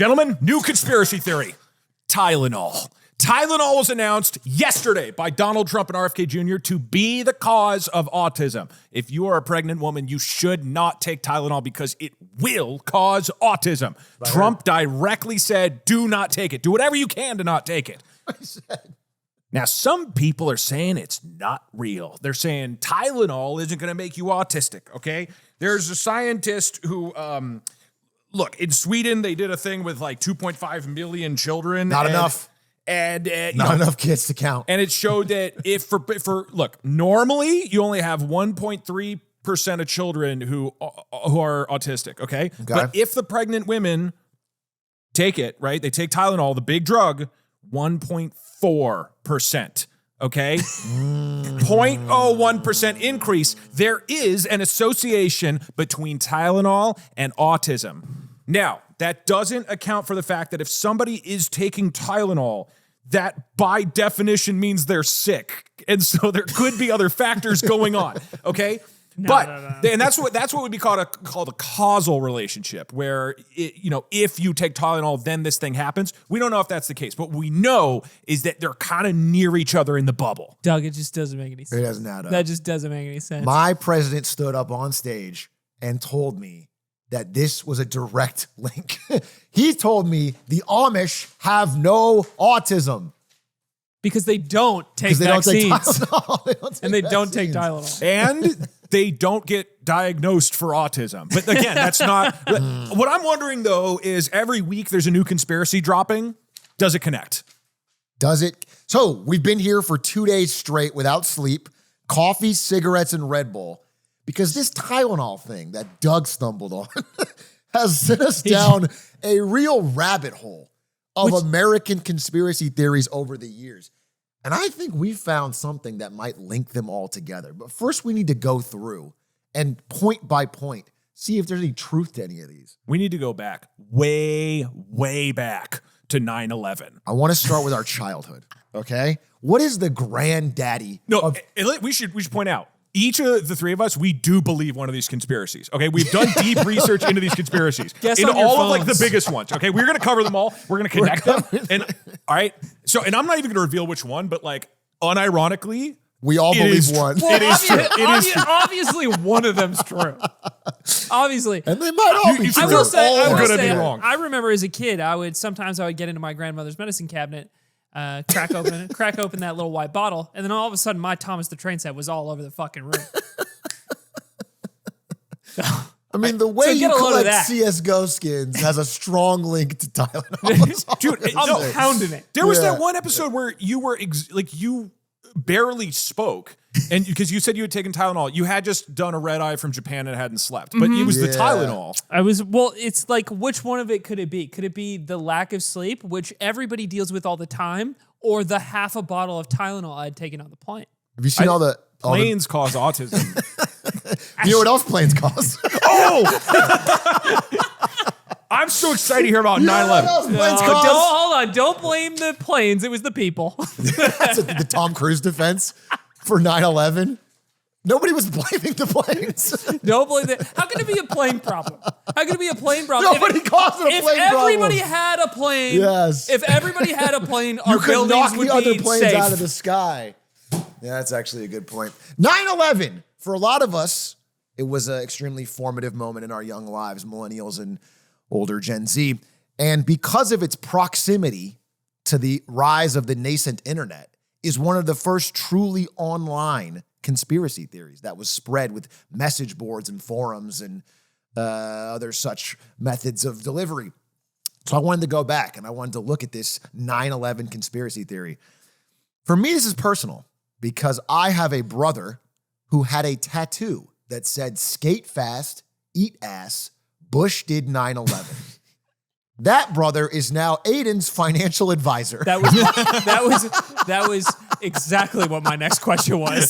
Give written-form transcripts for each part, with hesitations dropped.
Gentlemen, new conspiracy theory. Tylenol. Tylenol was announced yesterday by Donald Trump and RFK Jr. to be the cause of autism. If you are a pregnant woman, you should not take Tylenol because it will cause autism. Right. Trump directly said, do not take it. Do whatever you can to not take it. Now, some people are saying it's not real. They're saying Tylenol isn't going to make you autistic, okay? There's a scientist who, look, in Sweden, they did a thing with like 2.5 million children. Not enough. And not enough kids to count. And it showed that if look, normally you only have 1.3% of children who are autistic, okay? But if the pregnant women take it, right? They take Tylenol, the big drug, 1.4%, okay? 0.01% increase. There is an association between Tylenol and autism. Now, that doesn't account for the fact that if somebody is taking Tylenol, that by definition means they're sick. And so there could be other factors going on, okay? No. And that's what would be called a causal relationship, where if you take Tylenol, then this thing happens. We don't know if that's the case, but what we know is that they're kind of near each other in the bubble. Doug, it just doesn't make any sense. It doesn't add up. That just doesn't make any sense. My president stood up on stage and told me that this was a direct link. He told me the Amish have no autism. Because they don't take vaccines. They don't take Tylenol. And they don't get diagnosed for autism. But again, that's not... What I'm wondering, though, is every week there's a new conspiracy dropping. Does it connect? Does it? So we've been here for 2 days straight without sleep, coffee, cigarettes, and Red Bull. Because this Tylenol thing that Doug stumbled on has sent us down a real rabbit hole of American conspiracy theories over the years. And I think we found something that might link them all together. But first, we need to go through and point by point, see if there's any truth to any of these. We need to go back, way, way back to 9/11. I want to start with our childhood, okay? What is the granddaddy? We should point out, each of the three of us, we do believe one of these conspiracies, okay? We've done deep research into these conspiracies. Into all of like the biggest ones, okay? We're going to cover them all. We're going to connect them. And all right. So, and I'm not even going to reveal which one, but like unironically, we all believe one. Well, it is true. Obviously, one of them's true. Obviously. And they might all be true. I will say, be wrong. I remember as a kid, I would get into my grandmother's medicine cabinet, crack open that little white bottle, and then all of a sudden my Thomas the Train set was all over the fucking room. I mean, the way you collect CSGO skins has a strong link to Tylenol. Dude, I'm pounding it. There was that one episode where you were you barely spoke, and because you said you had taken Tylenol, you had just done a red eye from Japan and hadn't slept, but it was the Tylenol. It's like, which one of it could it be? Could it be the lack of sleep, which everybody deals with all the time, or the half a bottle of Tylenol I had taken on the plane? Have you seen all the planes cause autism? You know what else planes cause? I'm so excited to hear about 9/11. Hold on. Don't blame the planes. It was the people. That's the Tom Cruise defense for 9/11. Nobody was blaming the planes. Don't blame that. How can it be a plane problem? How can it be a plane problem? Nobody caused it a plane problem. If everybody had a plane, if everybody had a plane, our buildings would be safe. You could knock the other planes out of the sky. Yeah, that's actually a good point. 9/11, for a lot of us, it was an extremely formative moment in our young lives, millennials and older Gen Z. And because of its proximity to the rise of the nascent internet, is one of the first truly online conspiracy theories that was spread with message boards and forums and other such methods of delivery. So I wanted to go back and I wanted to look at this 9/11 conspiracy theory. For me, this is personal because I have a brother who had a tattoo that said, "Skate fast, eat ass, Bush did 9/11." That brother is now Aiden's financial advisor. That was exactly what my next question was.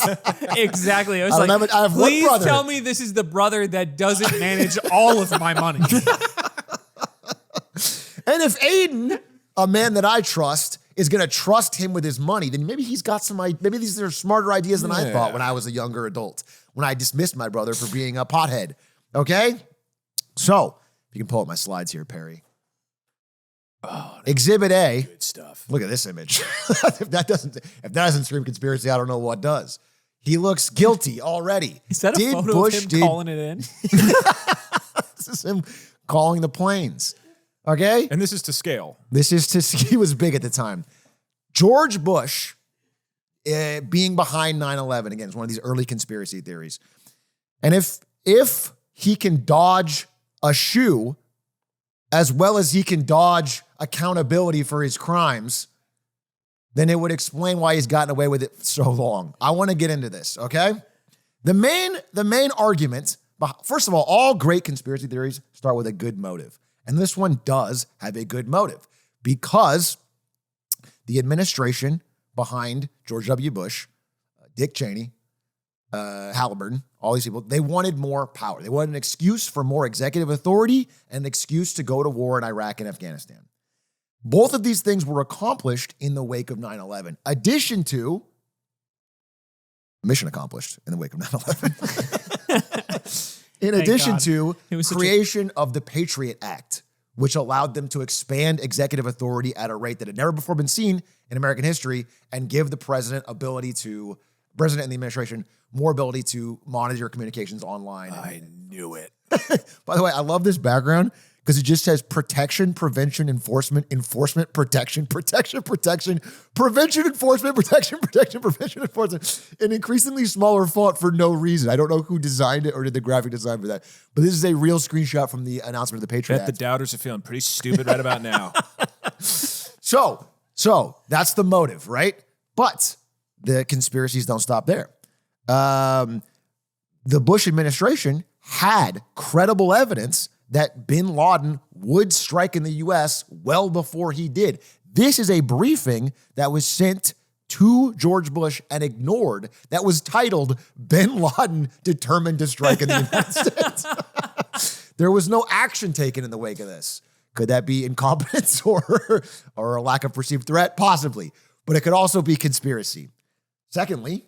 Exactly. I was please tell me this is the brother that doesn't manage all of my money. And if Aiden, a man that I trust, is going to trust him with his money, then maybe he's got maybe these are smarter ideas than I thought when I was a younger adult, when I dismissed my brother for being a pothead. Okay? So, if you can pull up my slides here, Perry. Exhibit A. Good stuff. Look at this image. If that doesn't scream conspiracy, I don't know what does. He looks guilty already. Is that a photo of him calling it in? This is him calling the planes. Okay? And this is to scale. He was big at the time. George Bush being behind 9/11, again, is one of these early conspiracy theories. And if he can dodge a shoe as well as he can dodge accountability for his crimes, then it would explain why he's gotten away with it so long. I want to get into this, okay? The main argument, first of all great conspiracy theories start with a good motive. And this one does have a good motive because the administration behind George W. Bush, Dick Cheney, Halliburton, all these people, they wanted more power. They wanted an excuse for more executive authority and an excuse to go to war in Iraq and Afghanistan. Both of these things were accomplished in the wake of 9/11. Addition to mission accomplished in the wake of 9/11. In addition to creation of the Patriot Act, which allowed them to expand executive authority at a rate that had never before been seen in American history and give the president and the administration more ability to monitor your communications online. I knew it. By the way, I love this background because it just says protection, prevention, enforcement, protection, prevention, enforcement, prevention, enforcement. An increasingly smaller font for no reason. I don't know who designed it or did the graphic design for that, but this is a real screenshot from the announcement of the Patriot Act. The doubters are feeling pretty stupid right about now. So that's the motive, right? But the conspiracies don't stop there. The Bush administration had credible evidence that bin Laden would strike in the U.S. well before he did. This is a briefing that was sent to George Bush and ignored that was titled, Bin Laden Determined to Strike in the United States. There was no action taken in the wake of this. Could that be incompetence or a lack of perceived threat? Possibly. But it could also be conspiracy. Secondly,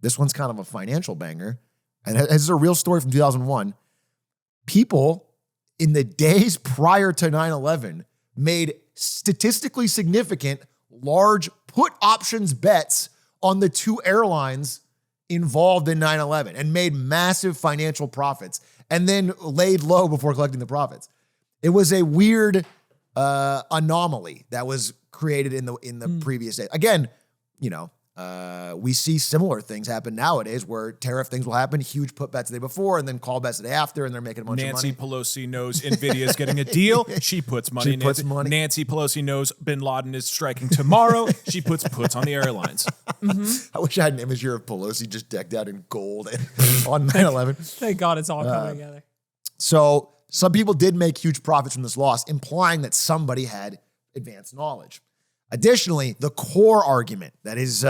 this one's kind of a financial banger. And this is a real story from 2001. People in the days prior to 9/11 made statistically significant large put options bets on the two airlines involved in 9/11 and made massive financial profits and then laid low before collecting the profits. It was a weird anomaly that was created in the previous days. Again, we see similar things happen nowadays where tariff things will happen, huge put bets the day before and then call bets the day after, and they're making a bunch of money. Nancy Pelosi knows NVIDIA is getting a deal. She puts money. Nancy Pelosi knows bin Laden is striking tomorrow. She puts on the airlines. I wish I had an image here of Pelosi just decked out in gold on 9/11. Thank God it's all coming together. So some people did make huge profits from this loss, implying that somebody had advanced knowledge. Additionally, the core argument that is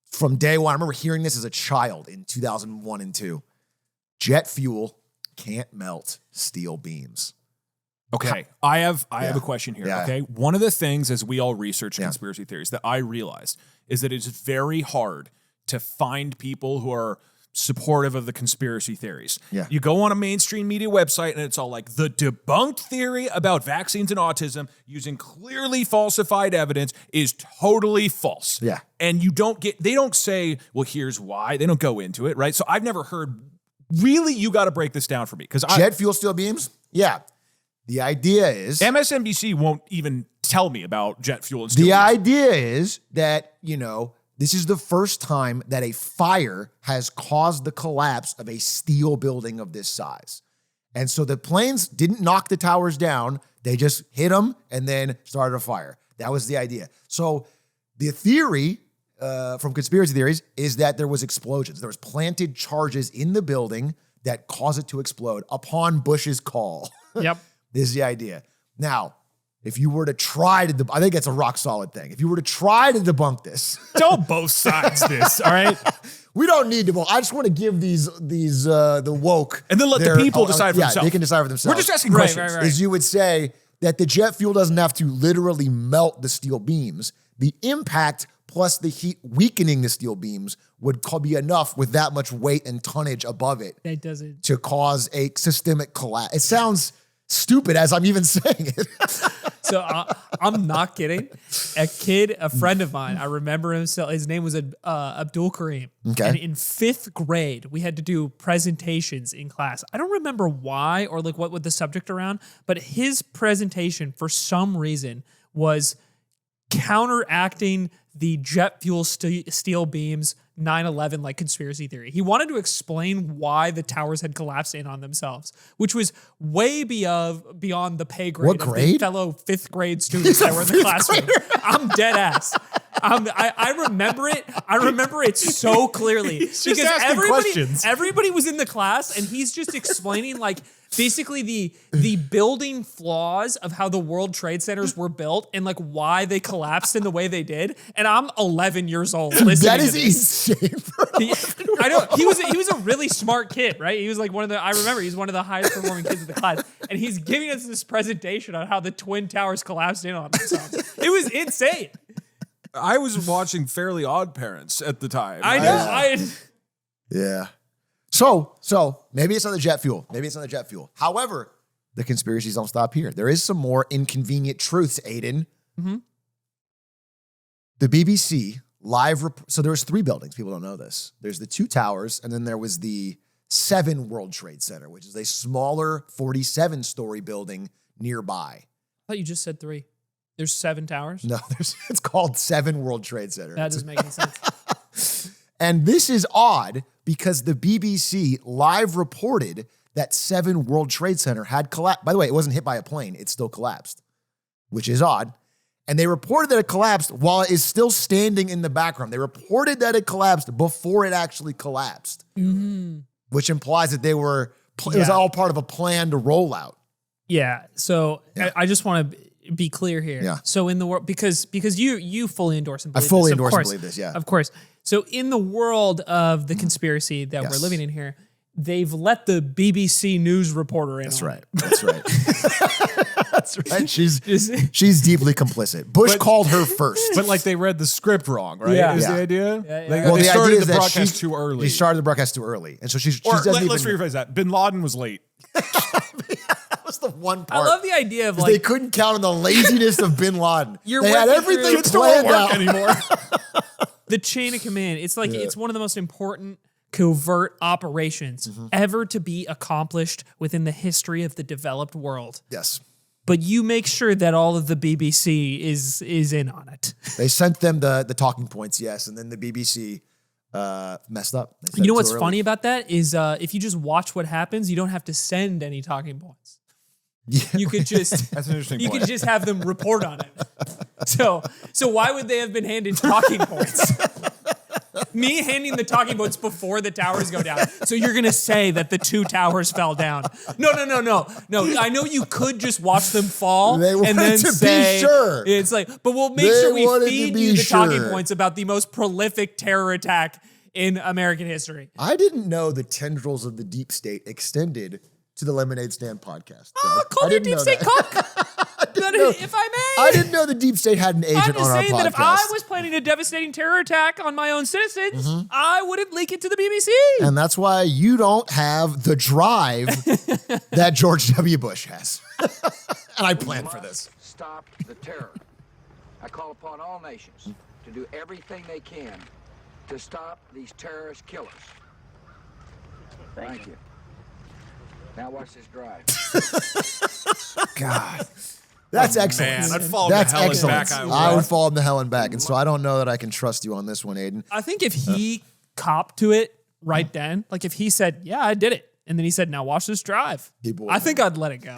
from day one, I remember hearing this as a child in 2001 and 2002. Jet fuel can't melt steel beams. Okay, I have a question here, Yeah. okay? One of the things as we all research conspiracy theories that I realized is that it's very hard to find people who are supportive of the conspiracy theories. Yeah. You go on a mainstream media website and it's all like the debunked theory about vaccines and autism using clearly falsified evidence is totally false. Yeah. And they don't say, well, here's why. They don't go into it, right? So I've never heard, really, you got to break this down for me. Jet fuel steel beams? Yeah. The idea is... MSNBC won't even tell me about jet fuel and steel The beams. idea is that, this is the first time that a fire has caused the collapse of a steel building of this size. And so the planes didn't knock the towers down. They just hit them and then started a fire. That was the idea. So the theory from conspiracy theories is that there was explosions. There was planted charges in the building that caused it to explode upon Bush's call. Yep. This is the idea. Now, if you were to try to, I think it's a rock solid thing. If you were to try to debunk this, Don't both sides this, all right? we don't need to. I just want to give these the woke, And then let the people decide for yeah, themselves. they can decide for themselves. We're just asking questions. Right. Is you would say that the jet fuel doesn't have to literally melt the steel beams. The impact plus the heat weakening the steel beams would be enough with that much weight and tonnage above it That doesn't. to cause a systemic collapse. It sounds stupid as I'm even saying it. So I'm not kidding. A friend of mine, I remember himself. His name was Abdul Kareem. Okay. And in 5th grade, we had to do presentations in class. I don't remember why or like what the subject around, but his presentation for some reason was counteracting the jet fuel steel beams 9/11 like conspiracy theory. He wanted to explain why the towers had collapsed in on themselves, which was way beyond the pay grade of the fellow 5th grade students that were in the classroom. I'm dead ass. I remember it. I remember it so clearly because everybody was in the class and he's just explaining like basically the building flaws of how the World Trade Centers were built and like why they collapsed in the way they did. And I'm 11 years old listening That is to this. insane. I know he was a really smart kid, right? He was like I remember he's one of the highest performing kids in the class, and he's giving us this presentation on how the Twin Towers collapsed in on themselves. It was insane. I was watching Fairly Odd Parents at the time. I know. Yeah. So maybe it's on the jet fuel. However, the conspiracies don't stop here. There is some more inconvenient truths, Aiden. Mm-hmm. The BBC so there was 3 buildings. People don't know this. There's the 2 towers, and then there was the 7 World Trade Center, which is a smaller 47-story building nearby. I thought you just said 3. There's 7 towers? No, it's called 7 World Trade Center. That doesn't make any sense. And this is odd because the BBC live reported that 7 World Trade Center had collapsed. By the way, it wasn't hit by a plane. It still collapsed, which is odd. And they reported that it collapsed while it is still standing in the background. They reported that it collapsed before it actually collapsed, which implies that it was all part of a planned rollout. Yeah. So I just want to be clear here. Yeah. So in the world, because you fully endorse and believe I fully this, endorse and believe this, yeah. Of course. So in the world of the conspiracy that we're living in here, they've let the BBC news reporter in. That's right. That's right. That's right. She's deeply complicit. Bush called her first. But like they read the script wrong, right? Yeah. Is the idea? Yeah. They started the broadcast too early. She started the broadcast too early. And so let's rephrase that. Bin Laden was late. That was the one part. I love the idea of like they couldn't count on the laziness of Bin Laden. They had everything kids don't planned work out anymore. the chain of command. It's like it's one of the most important covert operations ever to be accomplished within the history of the developed wored. Yes. But you make sure that all of the BBC is in on it. They sent them the talking points, yes, and then the BBC messed up. You know what's funny about that is if you just watch what happens, you don't have to send any talking points. Yeah. You could just That's an interesting you point. could just have them report on it. So why would they have been handed talking points? Me handing the talking points before the towers go down. So you're gonna say that the 2 towers fell down? No. I know you could just watch them fall and then say, it's like, but we'll make sure we feed you the talking points about the most prolific terror attack in American history. I didn't know the tendrils of the deep state extended to the Lemonade Stand podcast. Call me Deep State Cock. If I may. I didn't know the deep state had an agent on our podcast. I'm just saying that if I was planning a devastating terror attack on my own citizens, I wouldn't leak it to the BBC. And that's why you don't have the drive that George W. Bush has. And I planned for this. Stop the terror. I call upon all nations to do everything they can to stop these terrorist killers. Thank you. Now watch this drive. God. That's excellent. Man, I'd fall into hell and back. I would fall into hell and back. And so I don't know that I can trust you on this one, Aiden. I think if he copped to it right then, like if he said, yeah, I did it. And then he said, now watch this drive. I think I'd let it go.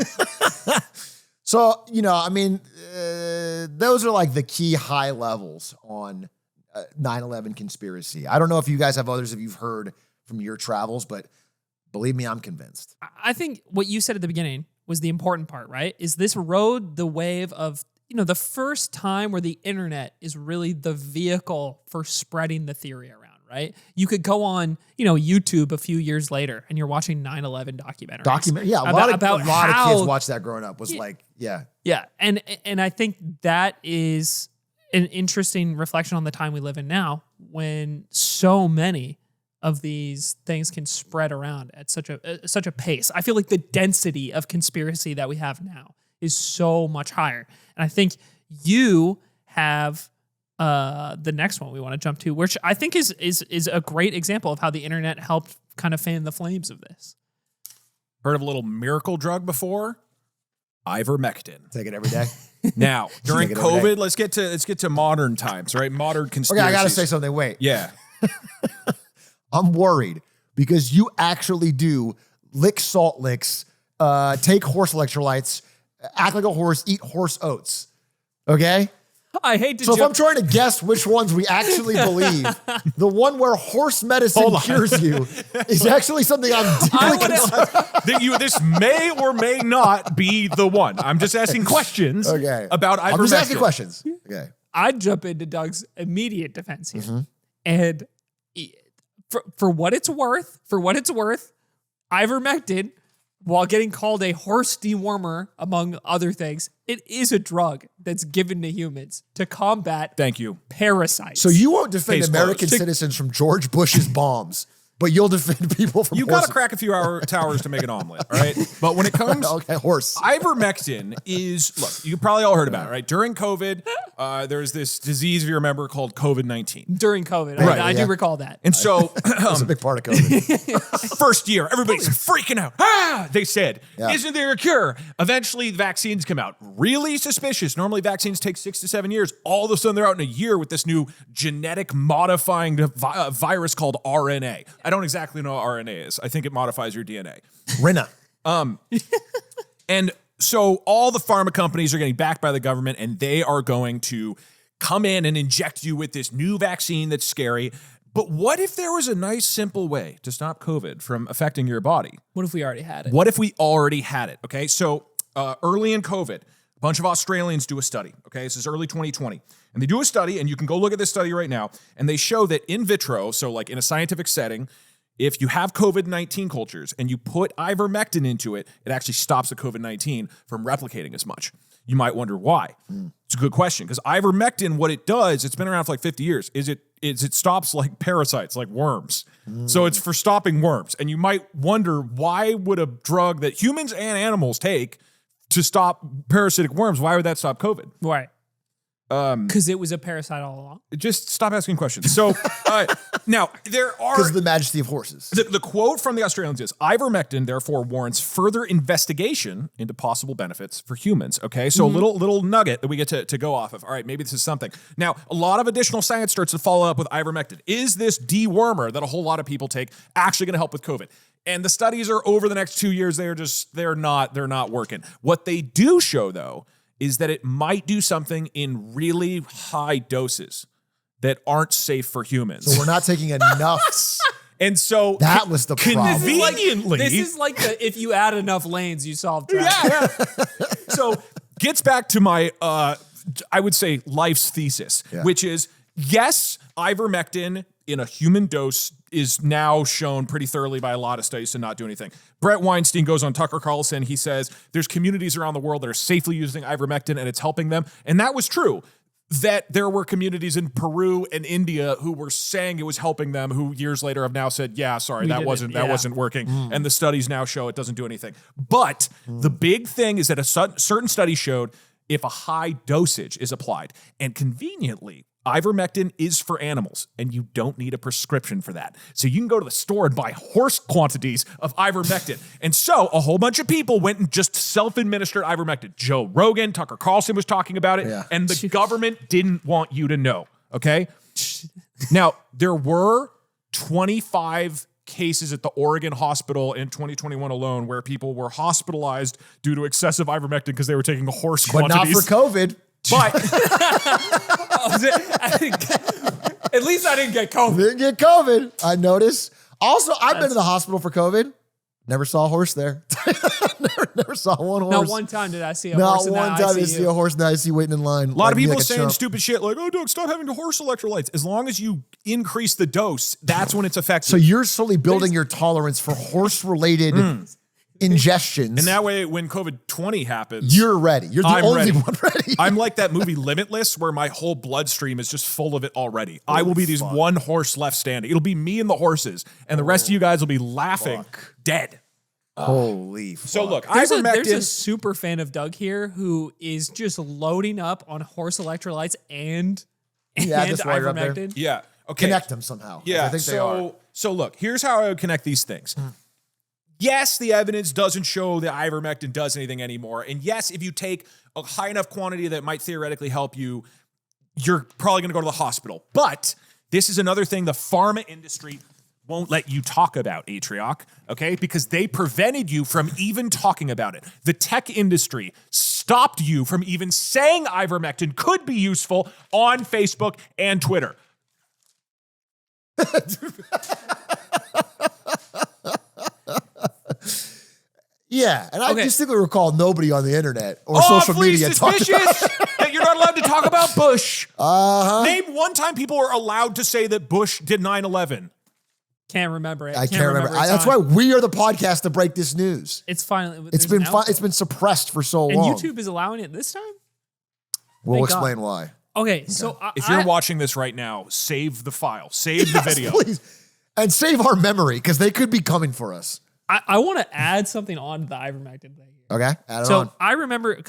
So, I mean, those are like the key high levels on 9/11 conspiracy. I don't know if you guys have others if you've heard from your travels, but believe me, I'm convinced. I think what you said at the beginning was the important part, right? Is this rode the wave of, the first time where the internet is really the vehicle for spreading the theory around, right? You could go on, YouTube a few years later and you're watching 9/11 documentaries. Yeah, a lot of kids watched that growing up. Yeah. And I think that is an interesting reflection on the time we live in now when so many of these things can spread around at such a pace. I feel like the density of conspiracy that we have now is so much higher. And I think you have the next one we want to jump to, which I think is a great example of how the internet helped kind of fan the flames of this. Heard of a little miracle drug before? Ivermectin. Take it every day. Now, during Take it every day. COVID, let's get to modern times, right? Modern conspiracies. Okay, I gotta say something. Wait. Yeah. I'm worried because you actually do lick salt licks, take horse electrolytes, act like a horse, eat horse oats. Okay? I hate to So if I'm trying to guess which ones we actually believe, the one where horse medicine cures you is actually something I'm deeply concerned. This may or may not be the one. I'm just asking questions about Ivermectin. I'm just asking questions. Okay. I'd jump into Doug's immediate defense here. And for what it's worth, Ivermectin, while getting called a horse dewormer, among other things, it is a drug that's given to humans to combat parasites. So you won't defend Case American closed. citizens from George Bush's bombs, but you'll defend people from You horses. got to crack a few towers to make an omelet, all right? But when it comes... horse. Ivermectin is... Look, you probably all heard about it, right? During COVID, there's this disease, if you remember, called COVID-19. During COVID. Right, I do recall that. And so... That's a big part of COVID. First year, everybody's freaking out. They said, isn't there a cure? Eventually, the vaccines come out. Really suspicious. Normally, vaccines take 6 to 7 years. All of a sudden, they're out in a year with this new genetic modifying virus called RNA. I don't exactly know what RNA is. I think it modifies your DNA. Rina. And so all the pharma companies are getting backed by the government, and they are going to come in and inject you with this new vaccine that's scary. But what if there was a nice, simple way to stop COVID from affecting your body? What if we already had it? What if we already had it? Okay, so early in COVID, a bunch of Australians do a study. Okay, this is early 2020. And they do a study, and you can go look at this study right now, and they show that in vitro, so like in a scientific setting, if you have COVID-19 cultures and you put ivermectin into it, it actually stops the COVID-19 from replicating as much. You might wonder why. It's a good question, because ivermectin, what it does, it's been around for like 50 years, is it stops like parasites, like worms. So it's for stopping worms. And you might wonder, why would a drug that humans and animals take to stop parasitic worms, why would that stop COVID? Right. Because it was a parasite all along. Just stop asking questions. So now there are... Because of the majesty of horses. The quote from the Australians is, ivermectin therefore warrants further investigation into possible benefits for humans. Okay, so a little nugget that we get to go off of. All right, maybe this is something. Now, a lot of additional science starts to follow up with ivermectin. Is this dewormer that a whole lot of people take actually going to help with COVID? And the studies are over the next 2 years. They're not working. What they do show, though, is that it might do something in really high doses that aren't safe for humans. So we're not taking enough. And so that was the problem. Conveniently, This is like if you add enough lanes, you solve traffic. So gets back to my, I would say, life's thesis, which is, yes, ivermectin in a human dose is now shown pretty thoroughly by a lot of studies to not do anything. Brett Weinstein goes on Tucker Carlson. He says there's communities around the world that are safely using ivermectin and it's helping them. And that was true. That there were communities in Peru and India who were saying it was helping them, who years later have now said, yeah, sorry, that wasn't working. And the studies now show it doesn't do anything. But the big thing is that a certain study showed if a high dosage is applied, and conveniently, ivermectin is for animals, and you don't need a prescription for that. So you can go to the store and buy horse quantities of ivermectin. And so a whole bunch of people went and just self-administered ivermectin. Joe Rogan, Tucker Carlson was talking about it, and the government didn't want you to know, okay? Now, there were 25 cases at the Oregon hospital in 2021 alone where people were hospitalized due to excessive ivermectin because they were taking horse quantities. But not for COVID. But at least I didn't get COVID. Didn't get COVID, I noticed. Also, I've been to the hospital for COVID. Never saw a horse there. never saw one horse. Not one time did I see a Not horse in the one time did I see a ICU. horse in the ICU waiting in line. a lot of people like saying chump. stupid shit like, oh, Doug, stop having the horse electrolytes. As long as you increase the dose, that's when it's effective. So you're slowly building your tolerance for horse-related ingestions. And that way, when COVID-20 happens, you're ready. You're the I'm only ready. one ready. I'm like that movie Limitless, where my whole bloodstream is just full of it already. I will be these one horse left standing. It'll be me and the horses, and the rest of you guys will be laughing, dead. Holy fuck. So look, There's ivermectin. a super fan of Doug here who is just loading up on horse electrolytes and this while you're up there. ivermectin. Yeah. Okay. Connect them somehow. Yeah. I think they are. So look, here's how I would connect these things. Yes, the evidence doesn't show that ivermectin does anything anymore. And yes, if you take a high enough quantity that might theoretically help you, you're probably going to go to the hospital. But this is another thing the pharma industry won't let you talk about, Atrioc, okay? Because they prevented you from even talking about it. The tech industry stopped you from even saying ivermectin could be useful on Facebook and Twitter. Yeah, and I Okay. distinctly recall nobody on the internet or social media talking about suspicious that you're not allowed to talk about Bush. Name one time people were allowed to say that Bush did 9/11. Can't remember it. I can't remember. a That's time. why we are the podcast to break this news. It's finally. It's been it's been suppressed for so and long. YouTube is allowing it this time. We'll Thank God. explain why. Okay, so If you're watching this right now, save the file, save the video. Please. And save our memory because they could be coming for us. I want to add something on to the ivermectin thing. Okay, add it So on. I remember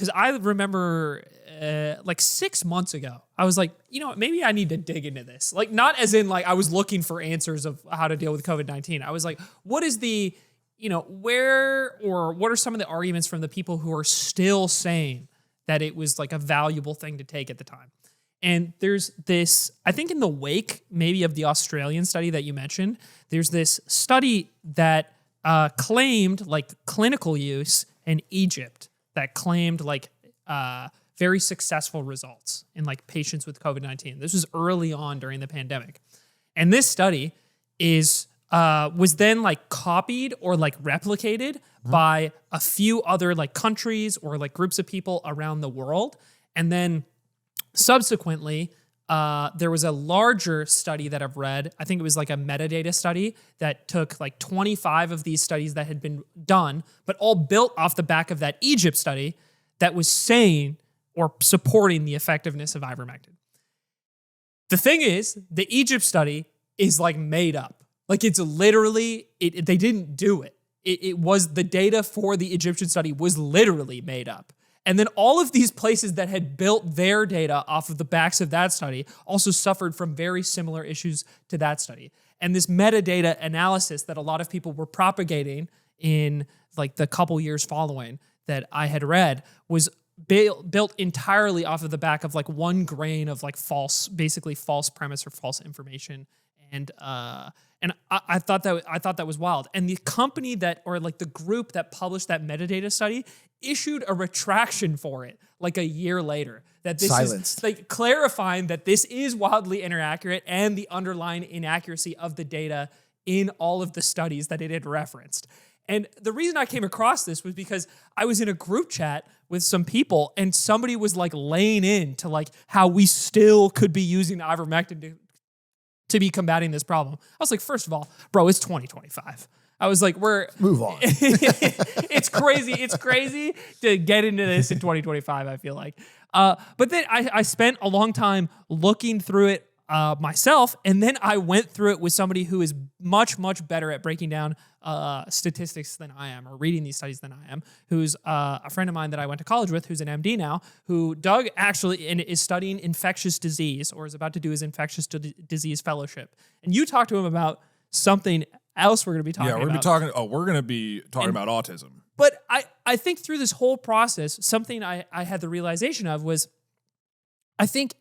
like 6 months ago, I was like, you know what, maybe I need to dig into this. Like, not as in like I was looking for answers of how to deal with COVID-19. I was like, what is the, where or what are some of the arguments from the people who are still saying that it was like a valuable thing to take at the time? And there's this, I think in the wake maybe of the Australian study that you mentioned, there's this study that claimed like clinical use in Egypt that claimed like very successful results in like patients with COVID-19. This was early on during the pandemic. And this study was then like copied or like replicated by a few other like countries or like groups of people around the world. And then subsequently, there was a larger study that I've read. I think it was like a metadata study that took like 25 of these studies that had been done, but all built off the back of that Egypt study that was saying or supporting the effectiveness of ivermectin. The thing is, the Egypt study is like made up. Like it's literally, they didn't do it. It was the data for the Egyptian study was literally made up. And then all of these places that had built their data off of the backs of that study also suffered from very similar issues to that study. And this metadata analysis that a lot of people were propagating in like the couple years following that I had read was built entirely off of the back of like one grain of like basically false premise or false information. And I thought that was wild. And the company that, or like the group that published that metadata study issued a retraction for it like a year later. That this Silenced. is like clarifying that this is wildly inaccurate and the underlying inaccuracy of the data in all of the studies that it had referenced. And the reason I came across this was because I was in a group chat with some people and somebody was like laying into like how we still could be using ivermectin to be combating this problem. I was like, first of all, bro, it's 2025. I was like, Move on. It's crazy. It's crazy to get into this in 2025, I feel like. But then I spent a long time looking through it myself, and then I went through it with somebody who is much, much better at breaking down statistics than I am, or reading these studies than I am, who's a friend of mine that I went to college with, who's an MD now, who Doug actually is studying infectious disease, or is about to do his infectious disease fellowship. And you talked to him about something else we're going to be talking about. We're going to be talking about autism. But I think through this whole process, something I had the realization of was, I think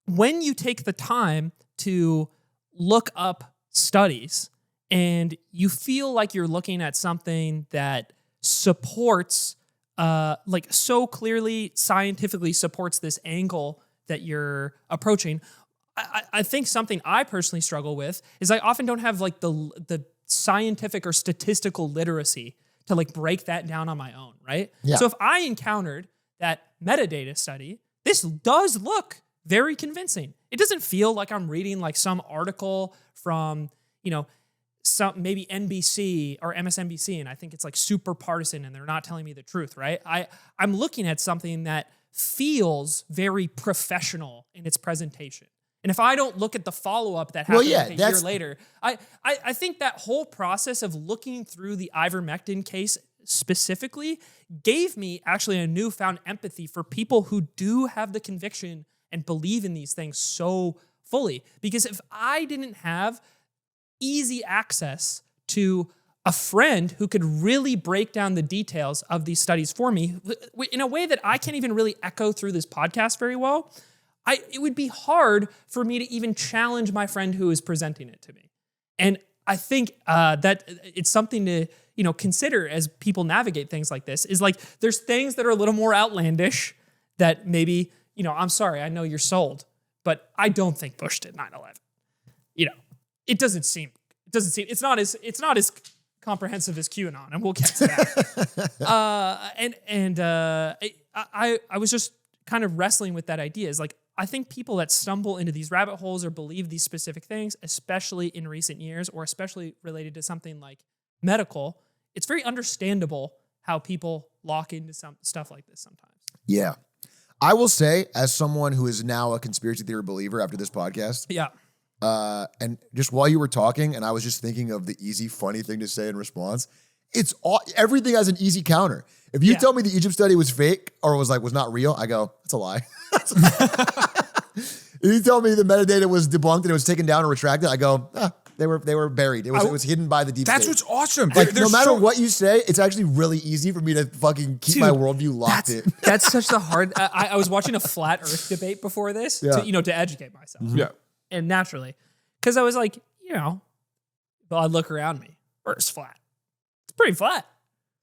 when you take the time to look up studies and you feel like you're looking at something that supports, like so clearly scientifically supports this angle that you're approaching, I think something I personally struggle with is I often don't have like the scientific or statistical literacy to like break that down on my own, right? Yeah. So if I encountered that metadata study, this does look very convincing. It doesn't feel like I'm reading like some article from, maybe NBC or MSNBC, and I think it's like super partisan and they're not telling me the truth, right? I'm looking at something that feels very professional in its presentation. And if I don't look at the follow-up that happened a year later, I think that whole process of looking through the Ivermectin case specifically gave me actually a newfound empathy for people who do have the conviction and believe in these things so fully. Because if I didn't have easy access to a friend who could really break down the details of these studies for me in a way that I can't even really echo through this podcast very well, it would be hard for me to even challenge my friend who is presenting it to me. And I think that it's something to consider as people navigate things like this, is like there's things that are a little more outlandish that maybe, I'm sorry, I know you're sold, but I don't think Bush did 9/11. It doesn't seem, it's not as comprehensive as QAnon, and we'll get to that. I was just kind of wrestling with that idea. Is like, I think people that stumble into these rabbit holes or believe these specific things, especially in recent years, or especially related to something like medical, it's very understandable how people lock into some stuff like this sometimes. Yeah. I will say, as someone who is now a conspiracy theory believer after this podcast, Yeah. And just while you were talking, and I was just thinking of the easy, funny thing to say in response, everything has an easy counter. If you tell me the Egypt study was fake or was not real, I go, that's a lie. If you tell me the metadata was debunked and it was taken down or retracted, I go, they were buried. It was hidden by the deep state. That's what's awesome. No matter what you say, it's actually really easy for me to fucking keep my worldview locked in. That's such the hard. I was watching a flat Earth debate before this to educate myself. Yeah. And naturally, because I was like, well, I look around me. Earth's flat. It's pretty flat.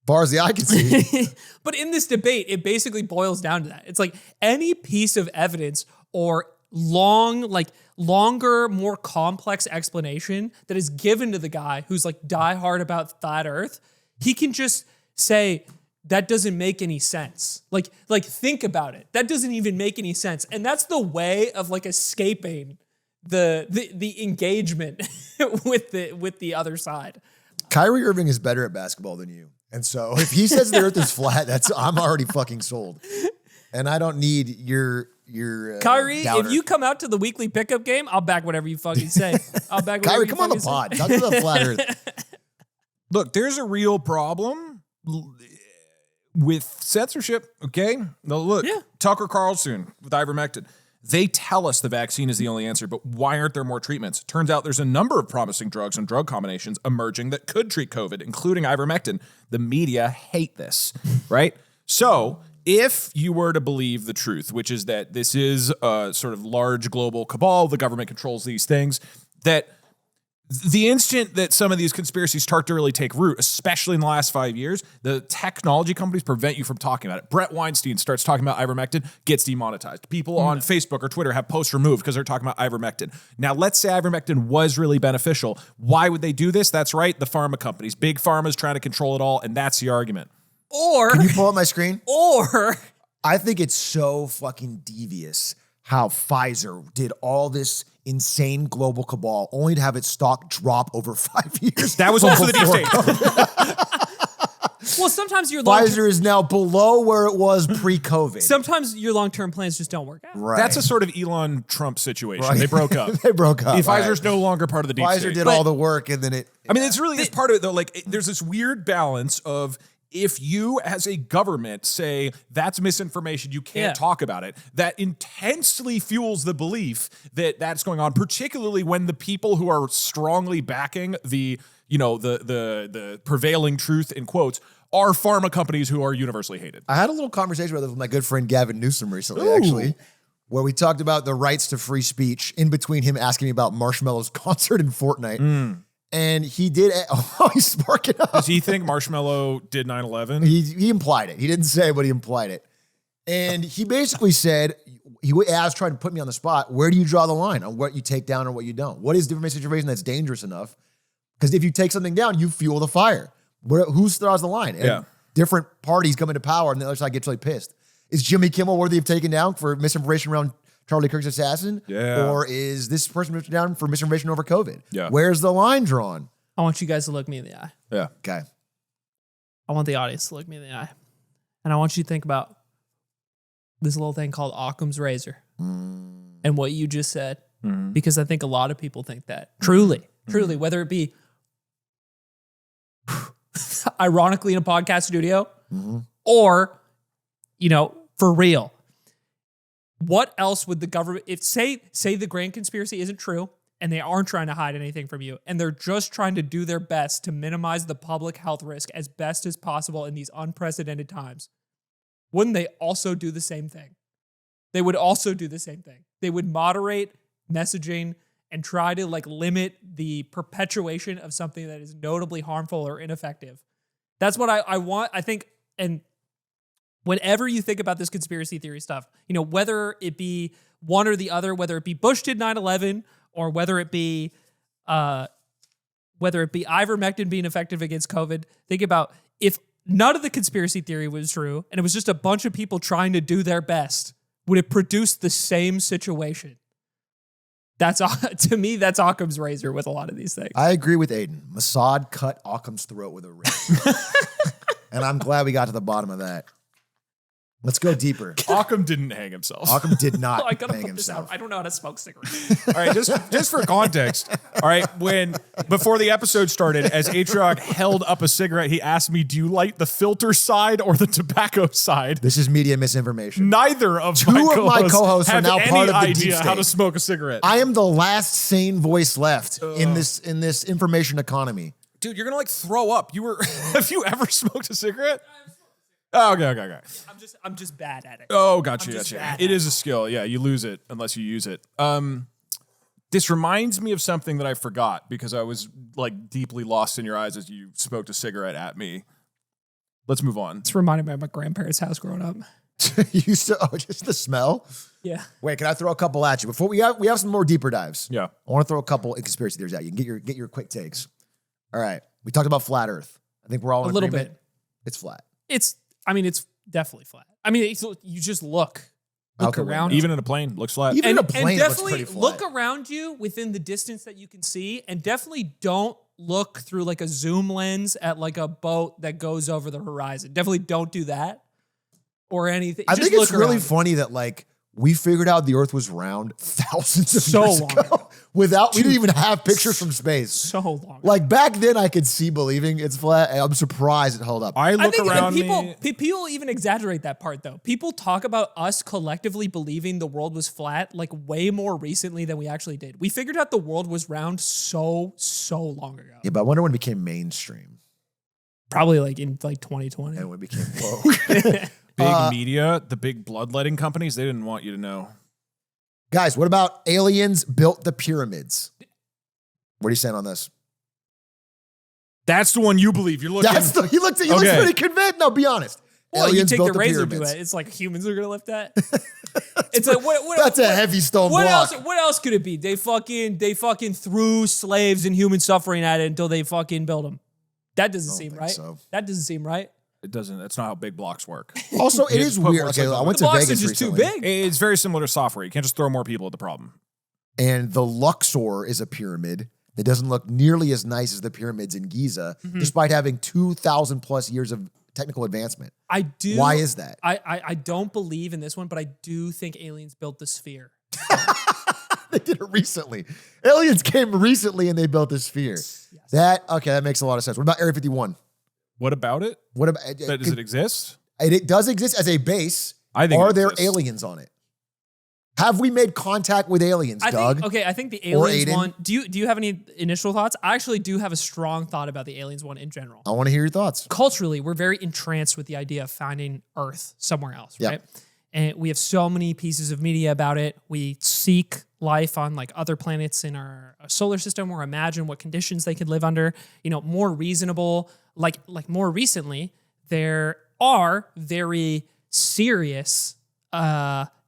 Far as the eye can see. But in this debate, it basically boils down to that. It's like any piece of evidence or longer, more complex explanation that is given to the guy who's like diehard about flat Earth, he can just say, that doesn't make any sense. Like think about it. That doesn't even make any sense. And that's the way of like escaping the engagement with the other side. Kyrie Irving is better at basketball than you. And so if he says the earth is flat, I'm already fucking sold. And I don't need your Kyrie, doubter. if you come out to the weekly pickup game, I'll back whatever you fucking say. I'll back whatever Kyrie, you come on the fucking pod. say. Talk to the flat earth. Look, there's a real problem with censorship, okay? Now look, Tucker Carlson with ivermectin. They tell us the vaccine is the only answer, but why aren't there more treatments? Turns out there's a number of promising drugs and drug combinations emerging that could treat COVID, including ivermectin. The media hate this, right? So if you were to believe the truth, which is that this is a sort of large global cabal, the government controls these things, that the instant that some of these conspiracies start to really take root, especially in the last 5 years, the technology companies prevent you from talking about it. Brett Weinstein starts talking about ivermectin, gets demonetized. People on Facebook or Twitter have posts removed because they're talking about ivermectin. Now, let's say ivermectin was really beneficial. Why would they do this? That's right, the pharma companies. Big pharma's trying to control it all, and that's the argument. Or Can you pull up my screen? Or I think it's so fucking devious how Pfizer did all this insane global cabal only to have its stock drop over 5 years. That was also the deep state. well, sometimes your Pfizer is now below where it was pre-COVID. sometimes your long-term plans just don't work out. Right. That's a sort of Elon Trump situation. Right. They broke up. They broke up. Pfizer's no longer part of the deep Pfizer state. did all the work, and then it. I mean, it's really it's part of it though. Like, there's this weird balance of if you, as a government, say that's misinformation, you can't talk about it. That intensely fuels the belief that that's going on. Particularly when the people who are strongly backing the prevailing truth in quotes are pharma companies who are universally hated. I had a little conversation about this with my good friend Gavin Newsom recently, actually, where we talked about the rights to free speech in between him asking me about Marshmallow's concert in Fortnite. And he did. Oh, he's sparking up. Does he think Marshmallow did 9/11? He implied it. He didn't say it, but he implied it. And he basically said, he asked, trying to put me on the spot, where do you draw the line on what you take down and what you don't? What is the situation that's dangerous enough? Because if you take something down, you fuel the fire. Who draws the line? And different parties come into power and the other side gets really pissed. Is Jimmy Kimmel worthy of taking down for misinformation around Charlie Kirk's assassin? Yeah. Or is this person down for misinformation over COVID? Yeah. Where's the line drawn? I want you guys to look me in the eye. Yeah. Okay. I want the audience to look me in the eye. And I want you to think about this little thing called Occam's razor and what you just said. Because I think a lot of people think that. Truly, whether it be ironically in a podcast studio or, for real. What else would the government, if say the grand conspiracy isn't true and they aren't trying to hide anything from you and they're just trying to do their best to minimize the public health risk as best as possible in these unprecedented times, wouldn't they also do the same thing? They would also do the same thing. They would moderate messaging and try to limit the perpetuation of something that is notably harmful or ineffective. That's what I want, I think, and whenever you think about this conspiracy theory stuff, whether it be one or the other, whether it be Bush did 9/11 or whether it be ivermectin being effective against COVID, think about if none of the conspiracy theory was true and it was just a bunch of people trying to do their best, would it produce the same situation? To me, that's Occam's razor with a lot of these things. I agree with Aiden. Mossad cut Occam's throat with a razor. And I'm glad we got to the bottom of that. Let's go deeper. Occam didn't hang himself. Occam did not I gotta hang put this out. himself. I don't know how to smoke cigarettes. All right, just for context. All right, before the episode started, as Atrioc held up a cigarette, he asked me, "Do you light the filter side or the tobacco side?" This is media misinformation. Neither of Two my of my co-hosts co-hosts are have now any part of the deep idea how to state. smoke a cigarette. I am the last sane voice left in this information economy. Dude, you're gonna throw up. Have you ever smoked a cigarette? Oh, okay. I'm just bad at it. Oh, gotcha. just bad at It is a skill. Yeah, you lose it unless you use it. This reminds me of something that I forgot because I was deeply lost in your eyes as you smoked a cigarette at me. Let's move on. It's reminded me of my grandparents' house growing up. Just the smell? Yeah. Wait, can I throw a couple at you? Before we have some more deeper dives. Yeah. I want to throw a couple conspiracy theories at you. You can get your quick takes. All right. We talked about flat Earth. I think we're all in A little agreement. bit. It's flat. It's definitely flat. You just look Out the around. window. Even in a plane, looks flat. Even a plane and looks definitely pretty flat. look around you within the distance that you can see, and definitely don't look through a zoom lens at a boat that goes over the horizon. Definitely don't do that or anything. I Just think it's look really around. funny that we figured out the Earth was round thousands of So years long ago. ago. We didn't even have pictures from space. So long. Back then, I could see believing it's flat. I'm surprised it held up. I I look think around people even exaggerate that part though. People talk about us collectively believing the world was flat way more recently than we actually did. We figured out the world was round so long ago. Yeah, but I wonder when it became mainstream Probably in 2020. and when it became woke. big media, the big bloodletting companies, they didn't want you to know. Guys, what about aliens built the pyramids? What are you saying on this? That's the one you believe. You're looking. He looks pretty convinced. No, be honest. Well, you Aliens take built the razor to pyramids. it. It's humans are gonna lift that. It's what That's a heavy stone what block. else? What else could it be? They fucking threw slaves and human suffering at it until they fucking built them. That doesn't seem think right. so. That doesn't seem right. It doesn't. That's not how big blocks work. Also, it You is just put weird. more Okay, stuff I on went The to box Vegas is just too recently, big. It's very similar to software. You can't just throw more people at the problem. and the Luxor is a pyramid that doesn't look nearly as nice as the pyramids in Giza, despite having 2,000 plus years of technical advancement. I do. Why is that? I don't believe in this one, but I do think aliens built the sphere. They did it recently. Aliens came recently and they built this sphere. That makes a lot of sense. What about Area 51? What about it? What about Does it exist? it does exist as a base. I think Are it there exists. aliens on it? Have we made contact with aliens, Doug? I think the Or aliens Aiden? one. Do you have any initial thoughts? I actually do have a strong thought about the aliens one in general. I want to hear your thoughts. Culturally, we're very entranced with the idea of finding Earth somewhere else, Yep. right? And we have so many pieces of media about it. We seek life on other planets in our solar system, or imagine what conditions they could live under. More reasonable. More recently, there are very serious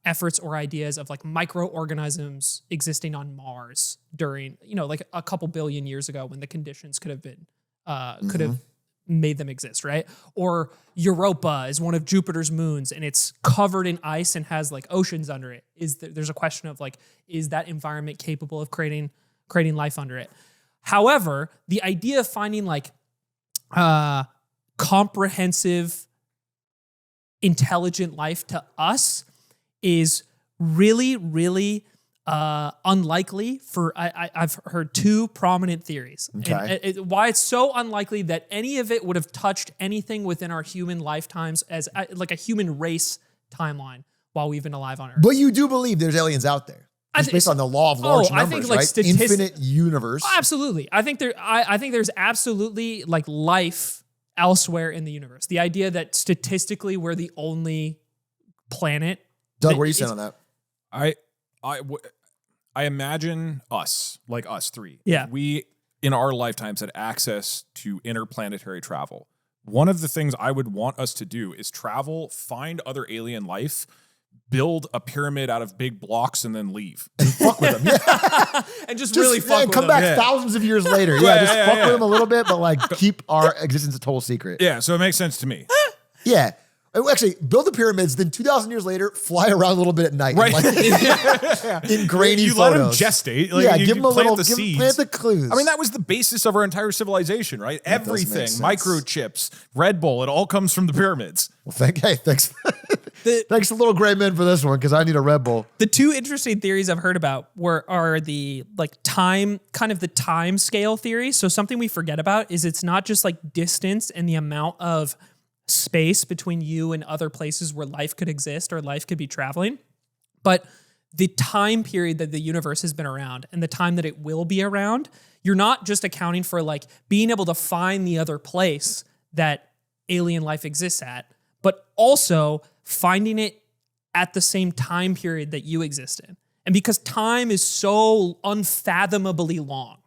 efforts or ideas of microorganisms existing on Mars during a couple billion years ago when the conditions could have been could have made them exist, right? Or Europa is one of Jupiter's moons and it's covered in ice and has oceans under it. There's a question of is that environment capable of creating life under it? However, the idea of finding like comprehensive, intelligent life to us is really, really unlikely. For I've heard two prominent theories. Okay. And why it's so unlikely that any of it would have touched anything within our human lifetimes as like a human race timeline while we've been alive on Earth. But you do believe there's aliens out there. It's based on the law of large numbers, I think like right? Infinite universe. Oh, absolutely. I think there's absolutely like life elsewhere in the universe. The idea that statistically we're the only planet. Doug, what are you saying on that? I imagine us, like us three. Yeah. We, in our lifetimes, had access to interplanetary travel. One of the things I would want us to do is travel, find other alien life, build a pyramid out of big blocks, and then leave. And fuck with them. Yeah. And just really fuck with come them. back thousands of years later. Yeah, just fuck with them a little bit, but like keep our existence a total secret. Yeah, so it makes sense to me. Yeah. Actually, build the pyramids, then 2,000 years later, fly around a little bit at night. Right. Like, in grainy you photos. let them gestate. Like, yeah, you give them a plant little, the seeds. plant the clues. I mean, that was the basis of our entire civilization, right? That does make Everything, sense. microchips, Red Bull, it all comes from the pyramids. Well, thanks. Thanks to Little Gray Men for this one, because I need a Red Bull. The two interesting theories I've heard about are the like time, kind of the time scale theory. So something we forget about is it's not just like distance and the amount of space between you and other places where life could exist or life could be traveling, but the time period that the universe has been around and the time that it will be around. You're not just accounting for like being able to find the other place that alien life exists at, but also finding it at the same time period that you exist in. And because time is so unfathomably long,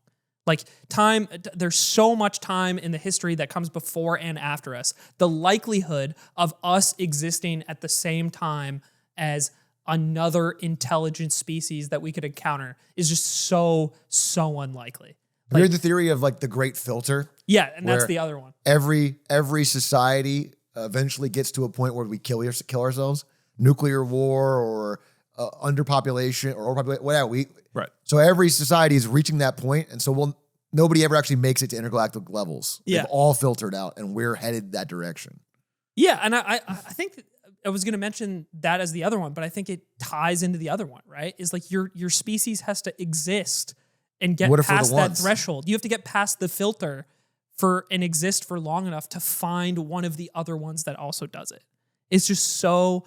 like time, there's so much time in the history that comes before and after us. The likelihood of us existing at the same time as another intelligent species that we could encounter is just so unlikely. Have you heard the theory of like the Great Filter? Yeah, and that's Where the other one. Every society eventually gets to a point where we kill ourselves. Nuclear war or underpopulation or overpopulation, whatever. Right. So every society is reaching that point, and so nobody ever actually makes it to intergalactic levels. Yeah. They've all filtered out, and we're headed that direction. Yeah, and I think I was going to mention that as the other one, but I think it ties into the other one, right? Is like your species has to exist and get past that threshold. You have to get past the filter and exist for long enough to find one of the other ones that also does it. It's just so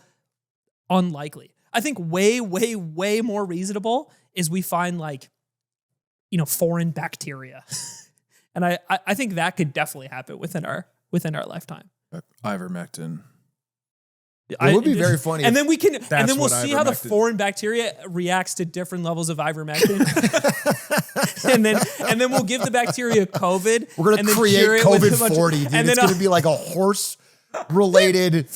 unlikely. I think way, way, way more reasonable is we find like, foreign bacteria. And I think that could definitely happen within our lifetime. Ivermectin. It would be very funny. And then we'll see how the ivermectin. foreign bacteria reacts to different levels of ivermectin. and then we'll give the bacteria COVID. We're going to create COVID-40, dude. And It's going to be like a horse-related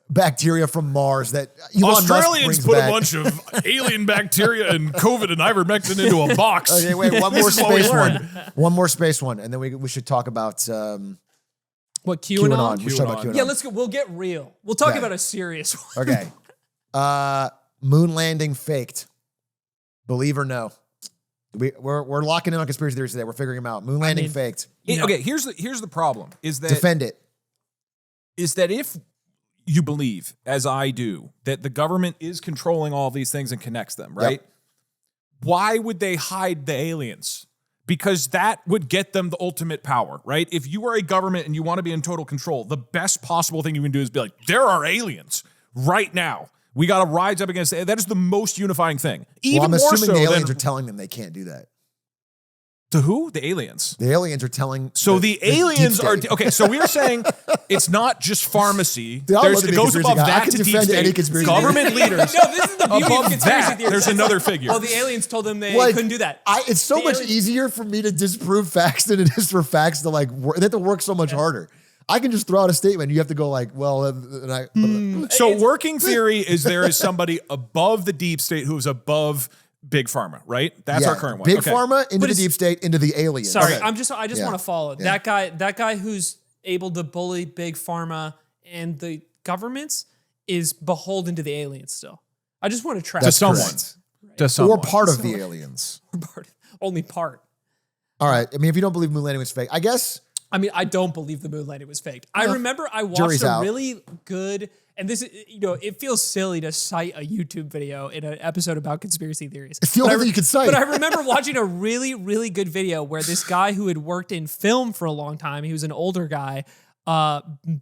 bacteria from Mars that Elon Australians Musk put brings a back. bunch of alien bacteria and COVID and ivermectin into a box. Okay, wait, one more This is what we space learned. one. One more space one, and then we should talk about What, QAnon. QAnon? We should talk about QAnon. Yeah, let's go. We'll get real. We'll talk Okay. about a serious one. Okay. Moon landing faked. Believe or no? We're locking in on conspiracy theories today. We're figuring them out. Moon landing faked. Okay, here's the problem is that Defend it. if you believe, as I do, that the government is controlling all these things and connects them, right? Yep. Why would they hide the aliens? Because that would get them the ultimate power, right? If you are a government and you want to be in total control, the best possible thing you can do is be like, there are aliens right now. We got to rise up against it. That is the most unifying thing. Even I'm more assuming so the aliens than are telling them they can't do that. to who? The aliens. The aliens are telling. So the aliens deep are state. okay. So we are saying it's not just pharmacy. Dude, I love It the goes conspiracy above guy. I that can to deep defend any state. conspiracy Government theory. leaders. No, this is the beauty of Above conspiracy that, theories. there's another figure. Oh, the aliens told them they Like, couldn't do that. It's so The much aliens- easier for me to disprove facts than it is for facts to like work. They have to work so much harder. I can just throw out a statement. You have to go like, well, So working theory is there is somebody above the deep state who is above big pharma, right? That's yeah, our current one. Big Okay. pharma into But the it's- deep state into the aliens. Sorry, Okay. I just Yeah. want to follow Yeah. that guy who's able to bully big pharma and the governments is beholden to the aliens still. I just want to track To someone. correct. To someone. Or part of the aliens. only part. All right. I mean, if you don't believe moon landing was fake, I guess. I mean, I don't believe the moon landing was faked. I remember I watched Jury's a out. really good, and this is, it feels silly to cite a YouTube video in an episode about conspiracy theories. It's the only thing you can cite. But I remember watching a really, really good video where this guy who had worked in film for a long time, he was an older guy,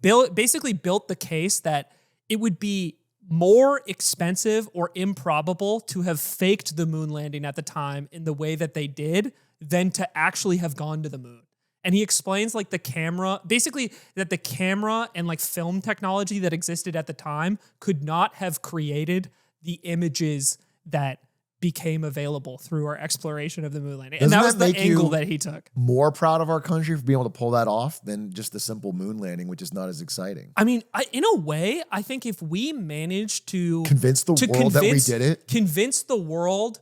basically built the case that it would be more expensive or improbable to have faked the moon landing at the time in the way that they did than to actually have gone to the moon. And he explains like the camera, basically that the camera and like film technology that existed at the time could not have created the images that became available through our exploration of the moon landing. And that was the angle that he took. More proud of our country for being able to pull that off than just the simple moon landing, which is not as exciting. I mean, in a way, I think if we managed to Convince the world that we did it. Convince the world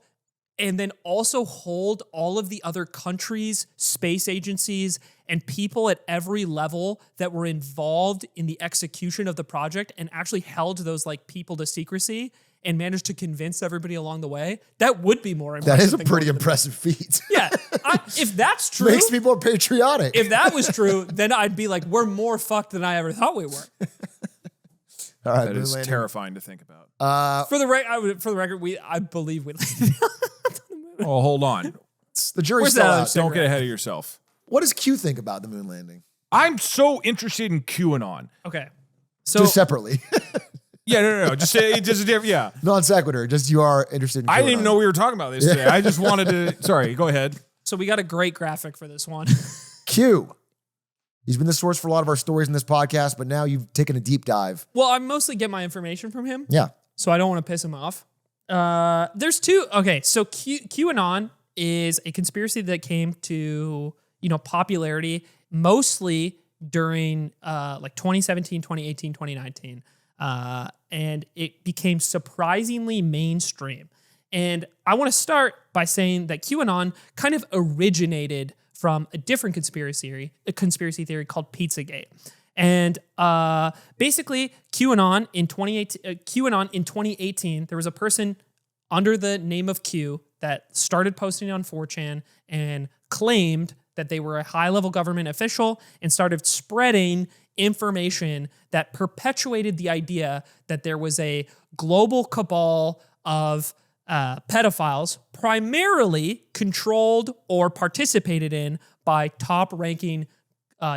and then also hold all of the other countries, space agencies, and people at every level that were involved in the execution of the project and actually held those like people to secrecy and managed to convince everybody along the way, that would be more impressive. That is a pretty impressive feat. Yeah. If that's true. Makes me more patriotic. If that was true, then I'd be like, we're more fucked than I ever thought we were. All right, that is terrifying to think about. For the record, I believe we landed. Oh, hold on. The jury's still out. Don't get ahead of yourself. What does Q think about the moon landing? I'm so interested in QAnon. Okay. So just separately. Yeah, no. Just yeah. Non sequitur. Just you are interested in QAnon. I didn't even know we were talking about this today. I just wanted to. Sorry, go ahead. So we got a great graphic for this one. Q. He's been the source for a lot of our stories in this podcast, but now you've taken a deep dive. Well, I mostly get my information from him. Yeah. So I don't want to piss him off. There's two. Okay, so QAnon is a conspiracy that came to, popularity mostly during like 2017, 2018, 2019. And it became surprisingly mainstream. And I want to start by saying that QAnon kind of originated from a different conspiracy theory called Pizzagate. And basically, QAnon in 2018, there was a person under the name of Q that started posting on 4chan and claimed that they were a high-level government official and started spreading information that perpetuated the idea that there was a global cabal of pedophiles, primarily controlled or participated in by top-ranking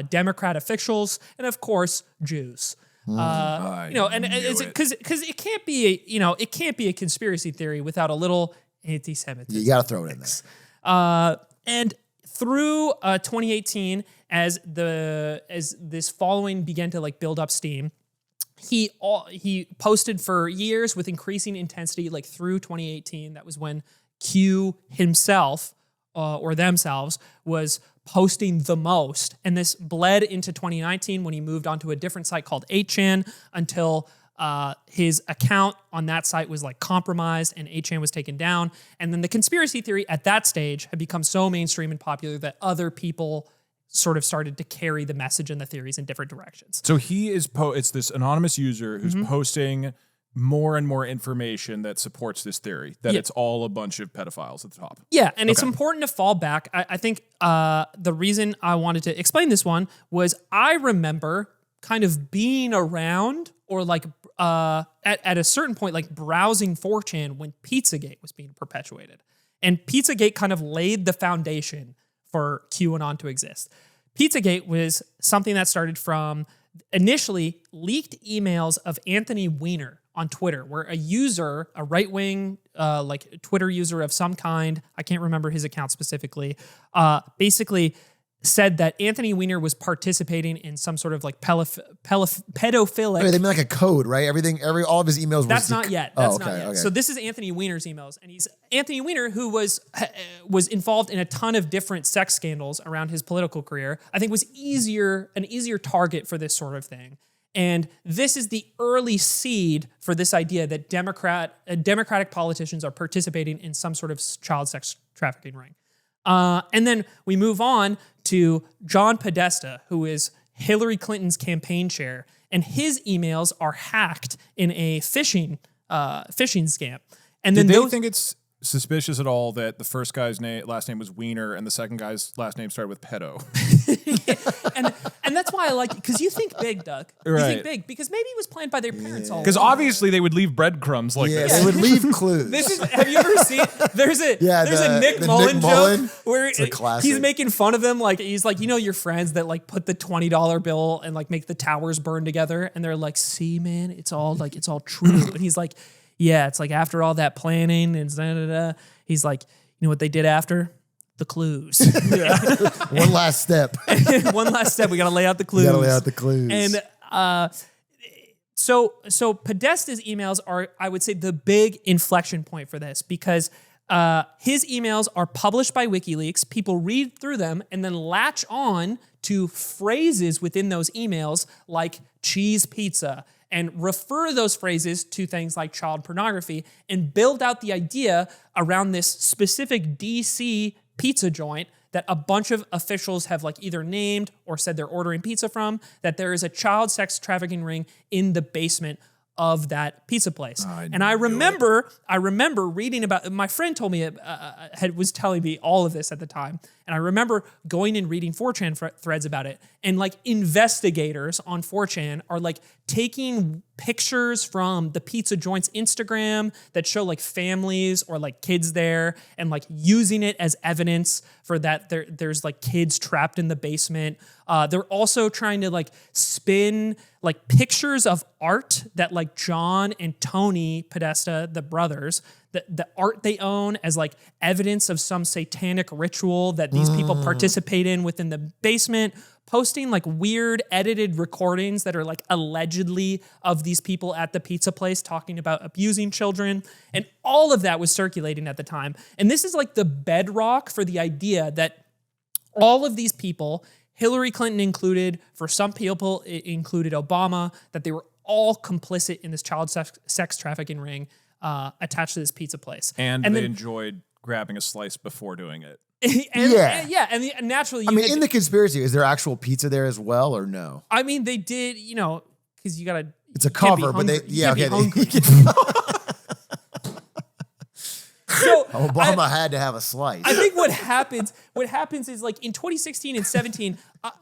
Democrat officials, and of course, Jews. And it's because it can't be a conspiracy theory without a little anti-Semitism. You got to throw it in there. And through 2018, as this following began to like build up steam, he posted for years with increasing intensity, like through 2018. That was when Q himself or themselves was posting the most. And this bled into 2019 when he moved on to a different site called 8chan until his account on that site was like compromised and 8chan was taken down. And then the conspiracy theory at that stage had become so mainstream and popular that other people sort of started to carry the message and the theories in different directions. So he is it's this anonymous user who's posting more and more information that supports this theory, that it's all a bunch of pedophiles at the top. Yeah, and it's important to fall back. I think the reason I wanted to explain this one was I remember kind of being around or like at a certain point, like browsing 4chan when Pizzagate was being perpetuated. And Pizzagate kind of laid the foundation for QAnon to exist. Pizzagate was something that started from initially leaked emails of Anthony Weiner on Twitter, where a user, a right-wing like Twitter user of some kind, I can't remember his account specifically, basically said that Anthony Weiner was participating in some sort of like pedophilic. They mean like a code, right? All of his emails. That's not yet. That's not yet. Okay. So this is Anthony Weiner's emails, and he's Anthony Weiner, who was involved in a ton of different sex scandals around his political career. I think was an easier target for this sort of thing. And this is the early seed for this idea that Democratic politicians are participating in some sort of child sex trafficking ring. And then we move on to John Podesta, who is Hillary Clinton's campaign chair, and his emails are hacked in a phishing scam. And Did then they think it's suspicious at all that the first guy's last name was Wiener and the second guy's last name started with pedo? and that's why I like it, because you think big, Doug. You Right. think big, because maybe it was planned by their parents all Because along. obviously they would leave breadcrumbs like Yeah, this. they would leave clues. This is. Have you ever seen? There's a Nick the Mullen Nick joke Mullen, where it's a classic. he's making fun of them. Like he's like, you know, your friends that like put the $20 bill and like make the towers burn together, and they're like, "See, man, it's all true." And he's like, "Yeah, it's like after all that planning and da da da." He's like, "You know what they did after? The clues." One last step. One last step. We got to lay out the clues. You gotta lay out the clues. And so Podesta's emails are, I would say, the big inflection point for this, because his emails are published by WikiLeaks. People read through them and then latch on to phrases within those emails like cheese pizza, and refer those phrases to things like child pornography, and build out the idea around this specific DC pizza joint that a bunch of officials have like either named or said they're ordering pizza from, that there is a child sex trafficking ring in the basement of that pizza place. And I remember reading about, my friend told me, was telling me all of this at the time. And I remember going and reading 4chan threads about it. And like investigators on 4chan are like taking pictures from the pizza joint's Instagram that show like families or like kids there, and like using it as evidence for that there's like kids trapped in the basement. They're also trying to like spin like pictures of art that like John and Tony Podesta, the brothers, the art they own as like evidence of some satanic ritual that these people participate in within the basement, posting like weird edited recordings that are like allegedly of these people at the pizza place talking about abusing children. And all of that was circulating at the time. And this is like the bedrock for the idea that all of these people, Hillary Clinton included, for some people it included Obama, that they were all complicit in this child sex trafficking ring attached to this pizza place. And then, they enjoyed grabbing a slice before doing it. And naturally, in the conspiracy, is there actual pizza there as well, or no? I mean, they did, you know, because you gotta. It's a cover, but they, So Obama had to have a slice. I think what happens is like in 2016 and 17.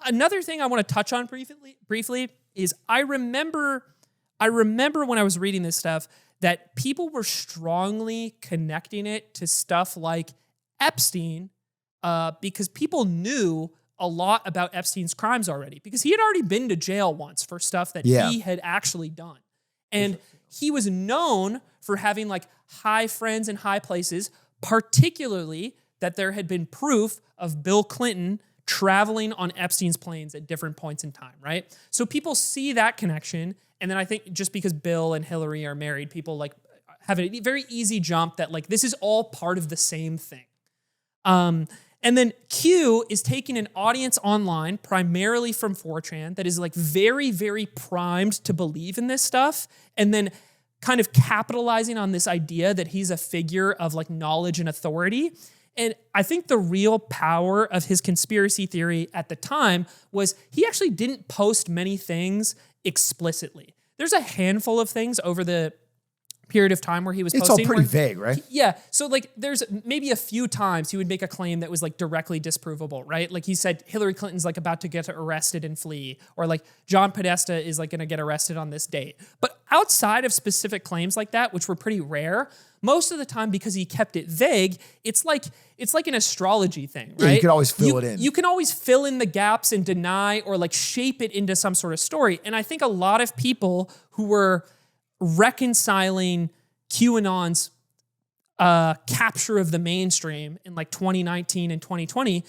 Another thing I want to touch on briefly is I remember when I was reading this stuff that people were strongly connecting it to stuff like Epstein, because people knew a lot about Epstein's crimes already, because he had already been to jail once for stuff that he had actually done. And he was known for having like high friends in high places, particularly that there had been proof of Bill Clinton traveling on Epstein's planes at different points in time, right? So people see that connection. And then I think just because Bill and Hillary are married, people like have a very easy jump that like this is all part of the same thing. And then Q is taking an audience online, primarily from 4chan, that is like very, very primed to believe in this stuff, and then kind of capitalizing on this idea that he's a figure of like knowledge and authority. And I think the real power of his conspiracy theory at the time was he actually didn't post many things explicitly. There's a handful of things over the period of time where he was posting. It's all pretty vague, right? Yeah. So like there's maybe a few times he would make a claim that was like directly disprovable, right? Like he said Hillary Clinton's like about to get arrested and flee, or like John Podesta is like going to get arrested on this date. But outside of specific claims like that, which were pretty rare, most of the time, because he kept it vague, it's like an astrology thing, right? Yeah, you can always fill it in. You can always fill in the gaps and deny or like shape it into some sort of story. And I think a lot of people who were reconciling QAnon's capture of the mainstream in like 2019 and 2020,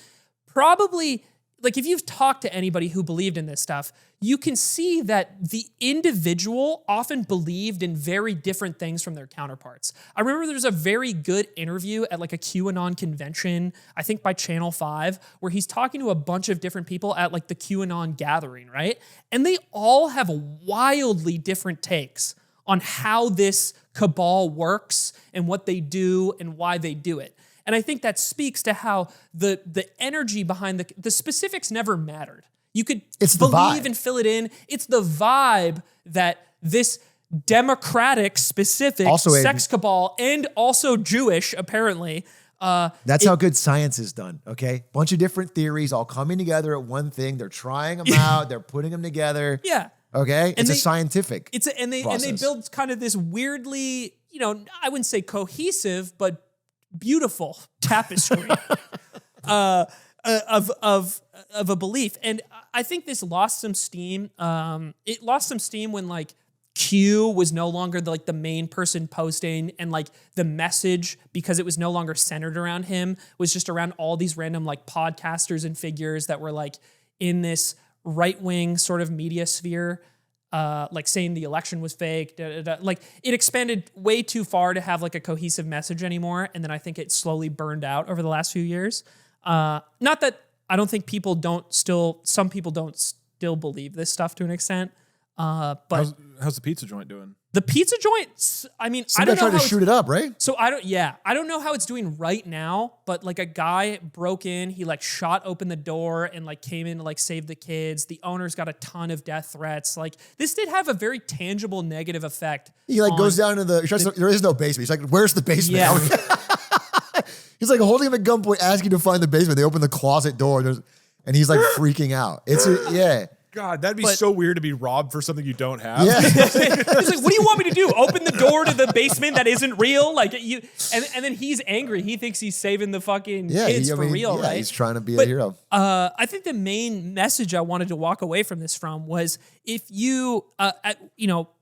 probably, like if you've talked to anybody who believed in this stuff, you can see that the individual often believed in very different things from their counterparts. I remember there's a very good interview at like a QAnon convention, I think by Channel 5, where he's talking to a bunch of different people at like the QAnon gathering, right? And they all have wildly different takes on how this cabal works and what they do and why they do it. And I think that speaks to how the energy behind the specifics never mattered. You could believe and fill it in. It's the vibe that this Democratic specific Also, sex cabal and also Jewish, apparently. That's how good science is done, okay? Bunch of different theories all coming together at one thing. They're trying them out. They're putting them together. Yeah. Okay? It's a scientific and they build kind of this weirdly, I wouldn't say cohesive, but beautiful tapestry of a belief. And I think this lost some steam. It lost some steam when like Q was no longer the main person posting, and like the message, because it was no longer centered around him, was just around all these random like podcasters and figures that were like in this right-wing sort of media sphere, like saying the election was fake. Like it expanded way too far to have like a cohesive message anymore. And then I think it slowly burned out over the last few years. Not that I don't think some people don't still believe this stuff to an extent. But how's the pizza joint doing? The pizza joint, I mean, Some I don't guy know tried how to shoot it up, right? So I don't know how it's doing right now, but like a guy broke in, he like shot open the door and like came in to like save the kids. The owner's got a ton of death threats. Like this did have a very tangible negative effect. He like goes down to there is no basement. He's like, where's the basement? Yeah. He's like holding him at gunpoint, asking to find the basement. They open the closet door, and he's like freaking out. Yeah. God, that'd be so weird to be robbed for something you don't have. Yeah. He's like, what do you want me to do? Open the door to the basement that isn't real? Like you, and then he's angry. He thinks he's saving the fucking kids for real, right? He's trying to be a hero. I think the main message I wanted to walk away from this from was if you,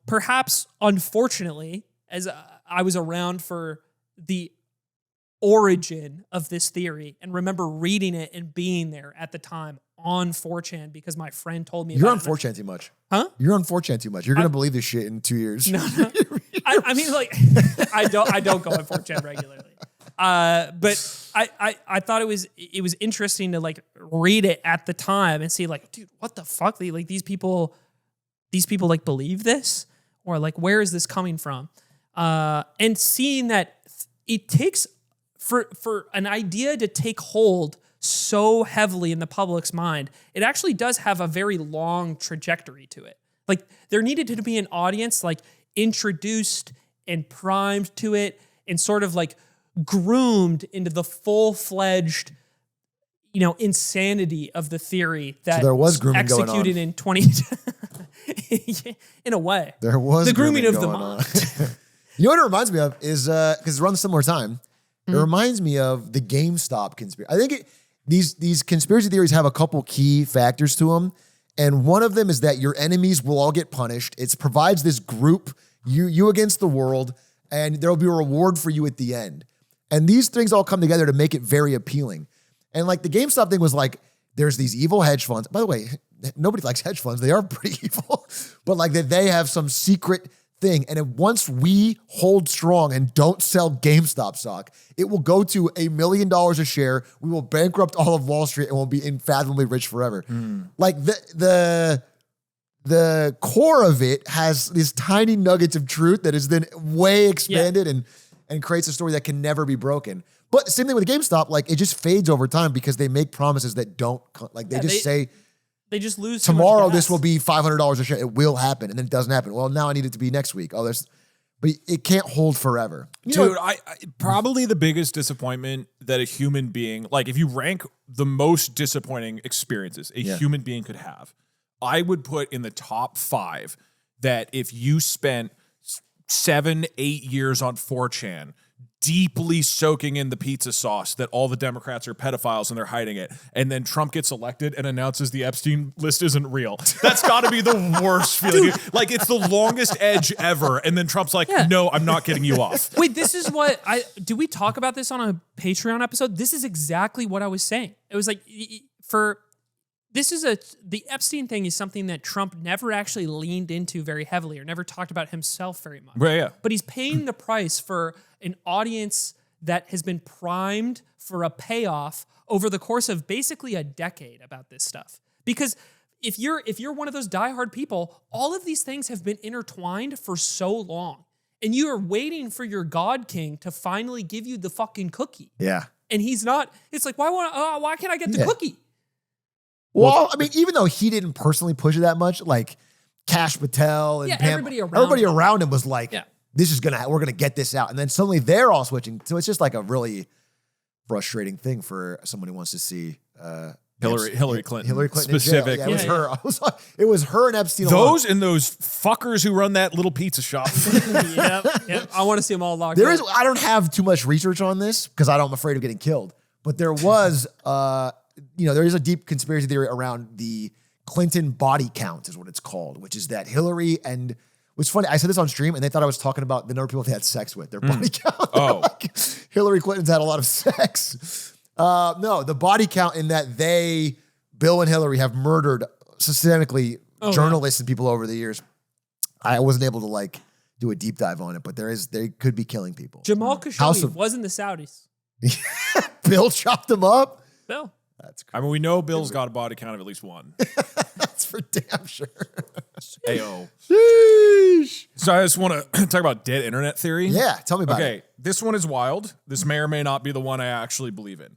perhaps unfortunately, as I was around for the origin of this theory and remember reading it and being there at the time on 4chan because my friend told me You're about on it. 4chan too much. Huh? You're on 4chan too much. You're going to believe this shit in 2 years. No. I mean, like, I don't go on 4chan regularly. But I thought it was interesting to like read it at the time and see like, dude, what the fuck? Like these people like believe this, or like, where is this coming from? And seeing that it takes for an idea to take hold so heavily in the public's mind, it actually does have a very long trajectory to it. Like there needed to be an audience like introduced and primed to it and sort of like groomed into the full-fledged, insanity of the theory that So there was grooming going on. executed in 20 in a way. There was the grooming of the going mind. on. You know what it reminds me of is, because it's around a similar time, it reminds me of the GameStop conspiracy. I think these conspiracy theories have a couple key factors to them. And one of them is that your enemies will all get punished. It provides this group, you against the world, and there will be a reward for you at the end. And these things all come together to make it very appealing. And like the GameStop thing was like, there's these evil hedge funds. By the way, nobody likes hedge funds. They are pretty evil. But like that they have some secret thing. And once we hold strong and don't sell GameStop stock, it will go to $1 million a share. We will bankrupt all of Wall Street and we'll be unfathomably rich forever. Like the core of it has these tiny nuggets of truth that is then way expanded and creates a story that can never be broken. But same thing with GameStop, like it just fades over time because they make promises that don't, like they say, they just lose too much tomorrow gas. this will be $500 a share. It will happen. And then it doesn't happen. Well, now I need it to be next week. Oh, but it can't hold forever. Dude, I probably the biggest disappointment that a human being, like if you rank the most disappointing experiences a human being could have, I would put in the top 5 that if you spent 7-8 years on 4chan deeply soaking in the pizza sauce that all the Democrats are pedophiles and they're hiding it, and then Trump gets elected and announces the Epstein list isn't real. That's got to be the worst feeling. Like it's the longest edge ever, and then Trump's like, no, I'm not getting you off. Wait, this is what did we talk about this on a Patreon episode? This is exactly what I was saying. It was like the Epstein thing is something that Trump never actually leaned into very heavily or never talked about himself very much. Right, yeah. But he's paying the price for an audience that has been primed for a payoff over the course of basically a decade about this stuff. Because if you're one of those diehard people, all of these things have been intertwined for so long. And you are waiting for your God King to finally give you the fucking cookie. Yeah. And he's not, it's like, why can't I get the cookie? Well, I mean, even though he didn't personally push it that much, like Cash Patel and Yeah, Pam, everybody around him was like, Yeah. we're gonna get this out. And then suddenly they're all switching. So it's just like a really frustrating thing for someone who wants to see Hillary Clinton. Hillary Clinton specific. In jail. Yeah, it was her and Epstein. Those and those fuckers who run that little pizza shop. Yep. I want to see them all locked up. I don't have too much research on this because I'm afraid of getting killed. But there was, there is a deep conspiracy theory around the Clinton body count is what it's called, which is that Hillary and what's funny, I said this on stream and they thought I was talking about the number of people they had sex with, their body count. Oh. Like, Hillary Clinton's had a lot of sex. No, the body count in that Bill and Hillary have murdered systemically journalists and people over the years. I wasn't able to do a deep dive on it, but they could be killing people. Jamal Khashoggi was in the Saudis. Bill chopped them up? Bill. That's crazy. I mean, we know Bill's got a body count of at least one. That's for damn sure. Ayo. Sheesh. So I just want to talk about dead internet theory. Yeah, tell me about it. Okay, this one is wild. This may or may not be the one I actually believe in.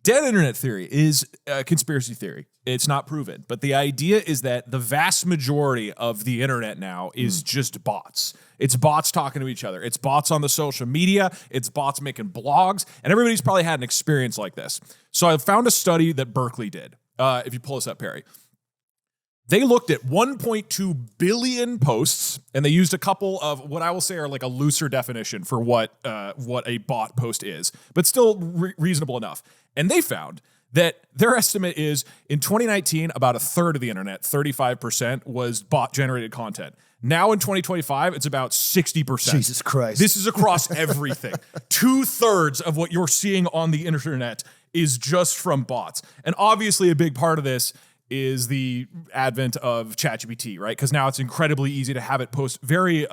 Dead internet theory is a conspiracy theory. It's not proven, but the idea is that the vast majority of the internet now is just bots. It's bots talking to each other. It's bots on the social media. It's bots making blogs, and everybody's probably had an experience like this. So I found a study that Berkeley did. If you pull this up, Perry. They looked at 1.2 billion posts, and they used a couple of what I will say are like a looser definition for what a bot post is, but still reasonable enough. And they found that their estimate is in 2019, about a third of the internet, 35%, was bot-generated content. Now in 2025, it's about 60%. Jesus Christ. This is across everything. 2/3 of what you're seeing on the internet is just from bots. And obviously a big part of this is the advent of ChatGPT, right? Because now it's incredibly easy to have it post very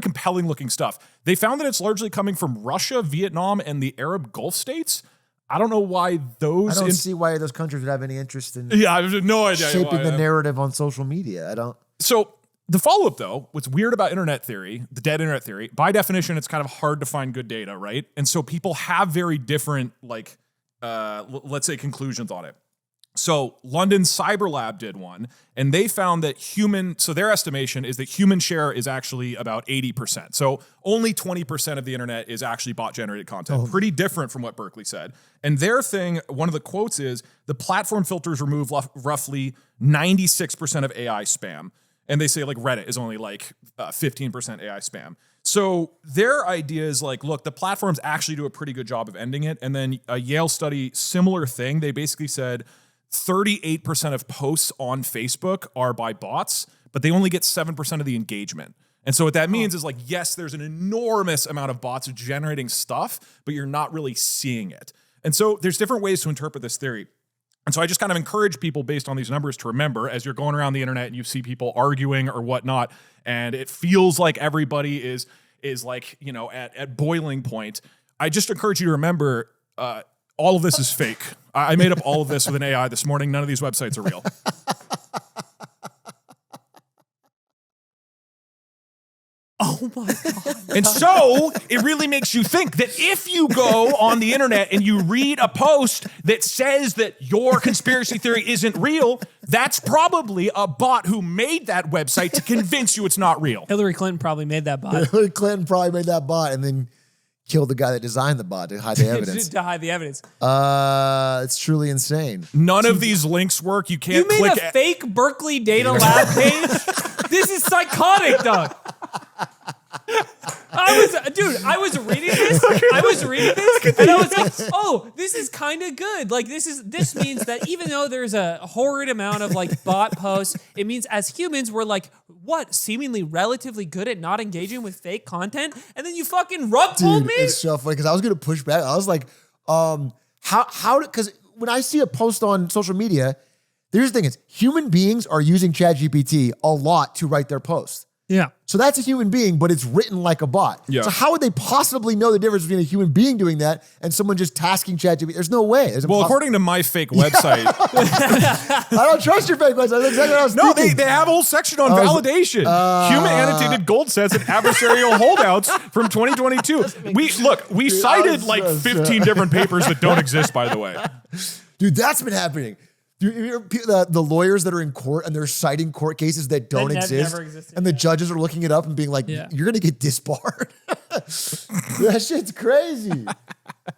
compelling looking stuff. They found that it's largely coming from Russia, Vietnam, and the Arab Gulf states. I don't know why those. I don't see why those countries would have any interest in I have no idea shaping the narrative on social media. I don't. So the follow-up, though, what's weird about internet theory, the dead internet theory, by definition, it's kind of hard to find good data, right? And so people have very different, let's say, conclusions on it. So London Cyber Lab did one, and they found that their estimation is that human share is actually about 80%. So only 20% of the internet is actually bot-generated content. Pretty different from what Berkeley said. And their thing, one of the quotes is, the platform filters remove roughly 96% of AI spam. And they say Reddit is only 15% AI spam. So their idea is look, the platforms actually do a pretty good job of ending it. And then a Yale study, similar thing, they basically said 38% of posts on Facebook are by bots, but they only get 7% of the engagement. And so what that means is yes, there's an enormous amount of bots generating stuff, but you're not really seeing it. And so there's different ways to interpret this theory. And so I just kind of encourage people based on these numbers to remember as you're going around the internet and you see people arguing or whatnot, and it feels like everybody is at boiling point. I just encourage you to remember, all of this is fake. I made up all of this with an AI this morning. None of these websites are real. Oh my God. And so it really makes you think that if you go on the internet and you read a post that says that your conspiracy theory isn't real, that's probably a bot who made that website to convince you it's not real. Hillary Clinton probably made that bot. Hillary Clinton probably made that bot and then killed the guy that designed the bot to hide the evidence. To hide the evidence. It's truly insane. None of these links work. You can't You made click a fake Berkeley data lab page? This is psychotic, Doug. I was reading this, and I was like, oh, this is kind of good. This means that even though there's a horrid amount of bot posts, it means as humans, we're seemingly relatively good at not engaging with fake content, and then you fucking rug-pulled me? It's so funny, because I was going to push back. I was like, because when I see a post on social media, here's the thing is, human beings are using ChatGPT a lot to write their posts. Yeah. So that's a human being, but it's written like a bot. Yeah. So how would they possibly know the difference between a human being doing that and someone just tasking ChatGPT? There's no way. Well, according to my fake website. I don't trust your fake website. That's exactly what I was thinking. They have a whole section on validation. Human annotated gold sets and adversarial holdouts from 2022. We cited 15 different papers that don't exist, by the way. Dude, that's been happening. The lawyers that are in court and they're citing court cases that don't exist, never existed, and the judges are looking it up and being like, Yeah. "You're gonna get disbarred." That shit's crazy.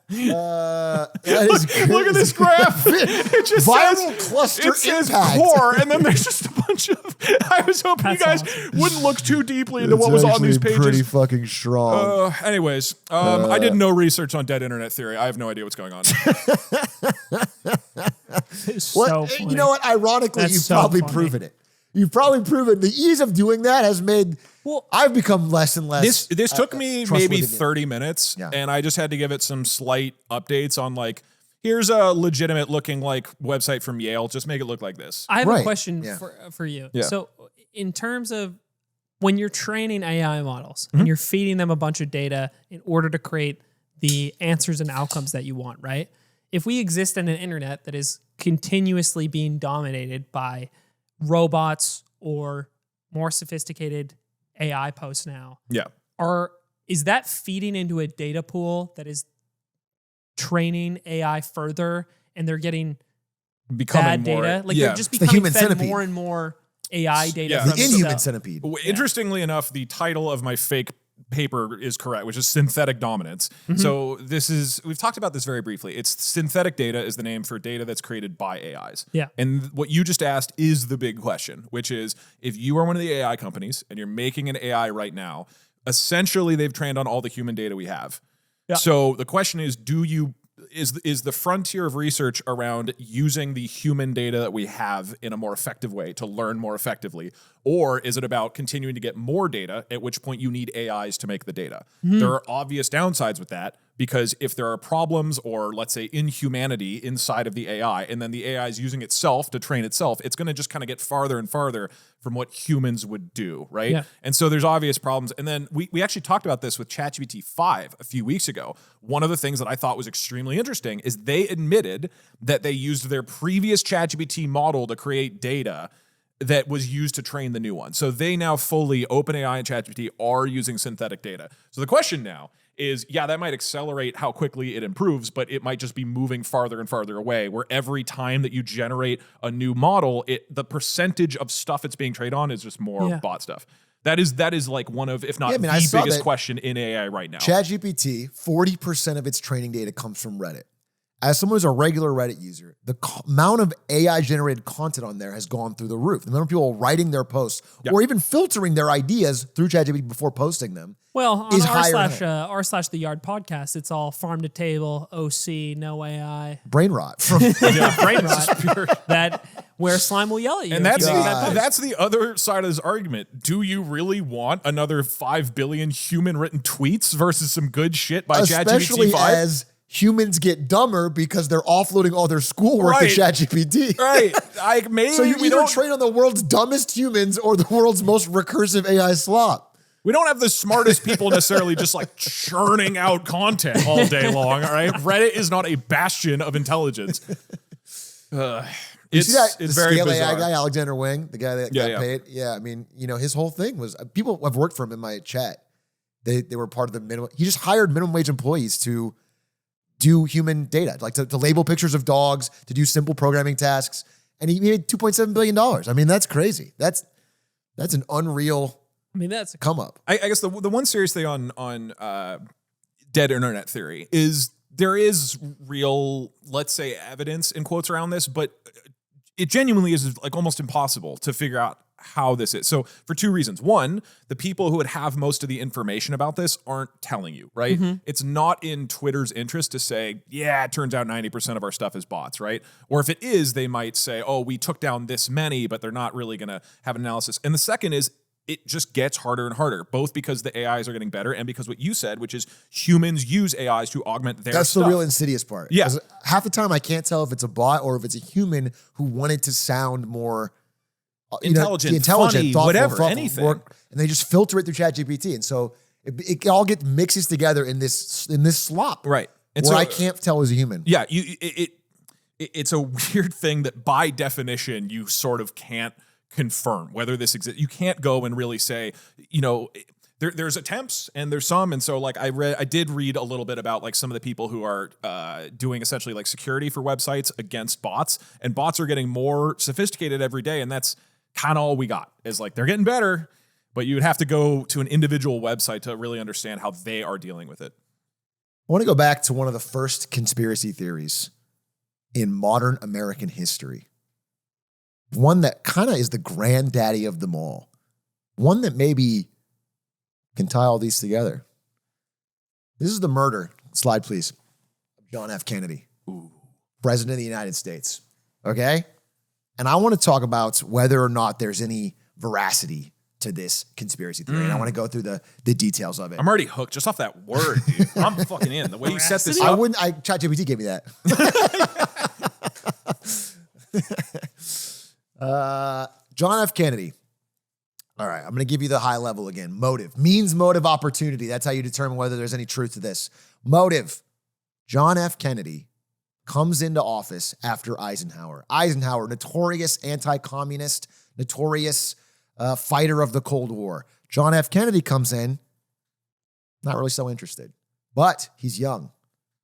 That is crazy. Look at this graph. It just Viral says, cluster it says impact. core, and then there's just a bunch of. I was hoping That's you guys awesome. wouldn't look too deeply into It's what was on actually these pages. Pretty fucking strong. Anyways, I did no research on dead internet theory. I have no idea what's going on. It's What? so funny. You know what? Ironically, That's you've so probably funny. proven it. You've probably proven the ease of doing that has made. Well, I've become less and less. This took me trustworthy maybe than- 30 minutes, Yeah. and I just had to give it some slight updates on like, here's a legitimate looking like website from Yale. Just make it look like this. I have Right. a question Yeah. for you. Yeah. So, in terms of when you're training AI models Mm-hmm. and you're feeding them a bunch of data in order to create the answers and outcomes that you want, right? If we exist in an internet that is continuously being dominated by robots or more sophisticated AI posts now, Yeah. is that feeding into a data pool that is training AI further, and they're getting Becoming bad more, data? Like yeah. they're just the becoming human fed centipede. more and more AI data. Yeah. from The inhuman stuff. centipede. Interestingly enough, the title of my fake paper is correct, which is synthetic dominance. Mm-hmm. So we've talked about this very briefly. It's synthetic data is the name for data that's created by AIs. Yeah. And what you just asked is the big question, which is if you are one of the AI companies and you're making an AI right now, essentially they've trained on all the human data we have. Yeah. So the question is, is the frontier of research around using the human data that we have in a more effective way to learn more effectively? Or is it about continuing to get more data, at which point you need AIs to make the data? There are obvious downsides with that, because if there are problems or let's say inhumanity inside of the AI, and then the AI is using itself to train itself, it's going to just kind of get farther and farther from what humans would do, right? Yeah. And so there's obvious problems. And then we actually talked about this with ChatGPT 5 a few weeks ago. One of the things that I thought was extremely interesting is they admitted that they used their previous ChatGPT model to create data that was used to train the new one. So they now fully, OpenAI and ChatGPT are using synthetic data. So the question now is, yeah, that might accelerate how quickly it improves, but it might just be moving farther and farther away, where every time that you generate a new model, the percentage of stuff it's being trained on is just more Yeah. bot stuff. That is like one of, if not Yeah, I mean, I the saw biggest that question in AI right now. ChatGPT, 40% of its training data comes from Reddit. As someone who's a regular Reddit user, the amount of AI-generated content on there has gone through the roof. The amount of people writing their posts or even filtering their ideas through ChatGPT before posting them. Well, is on higher than r/the Yard podcast, it's all farm to table, OC, no AI, brain rot. From brain rot. That where slime will yell at you. And if that's you make that post. that's the other side of this argument. Do you really want another 5 billion human-written tweets versus some good shit by Especially ChatGPT 5? as humans get dumber because they're offloading all their schoolwork Right. to ChatGPT. Right. Like maybe So you we either don't train on the world's dumbest humans or the world's most recursive AI slop. we don't have the smartest people necessarily just like churning out content all day long. All right. Reddit is not a bastion of intelligence. You It's see that it's the very scale bizarre. AI guy, Alexander Wang, the guy that got yeah. paid? Yeah, I mean, his whole thing was people have worked for him in my chat. They were part of the minimum. He just hired minimum wage employees to do human data, like to label pictures of dogs, to do simple programming tasks, and he made $2.7 billion. I mean, that's crazy. That's an unreal I mean, that's come up. I guess the one serious thing on dead internet theory is there is real, let's say, evidence in quotes around this, but it genuinely is like almost impossible to figure out how this is. So for two reasons. One, the people who would have most of the information about this aren't telling you, right? It's not in Twitter's interest to say, yeah, it turns out 90% of our stuff is bots, right? Or if it is, they might say, oh, we took down this many, but they're not really going to have an analysis. And the second is, it just gets harder and harder, both because the AIs are getting better and because what you said, which is humans use AIs to augment their That's stuff. the real insidious part. Yeah. 'Cause half the time I can't tell if it's a bot or if it's a human who wanted to sound more Intelligent, intelligent, funny, thoughtful, whatever, thoughtful, anything. and they just filter it through ChatGPT, and so it all gets mixes together in this slop, Right. And where so I can't tell as a human. Yeah, it's a weird thing that by definition you sort of can't confirm whether this exists. You can't go and really say, there's attempts and there's some. And so like I did read a little bit about like some of the people who are doing essentially like security for websites against bots, and bots are getting more sophisticated every day. And that's kind of all we got is like, they're getting better, but you would have to go to an individual website to really understand how they are dealing with it. I want to go back to one of the first conspiracy theories in modern American history. One that kind of is the granddaddy of them all. One that maybe can tie all these together. This is the murder, slide please, of John F. Kennedy, President of the United States. Okay? And I want to talk about whether or not there's any veracity to this conspiracy theory. And I want to go through the details of it. I'm already hooked just off that word, dude. I'm fucking in. The way you set this up. ChatGPT gave me that. John F. Kennedy. All right, I'm going to give you the high level again. Motive. Means, motive, opportunity. That's how you determine whether there's any truth to this. Motive. John F. Kennedy comes into office after Eisenhower. Eisenhower, notorious anti-communist, notorious fighter of the Cold War. John F. Kennedy comes in, not really so interested, but he's young.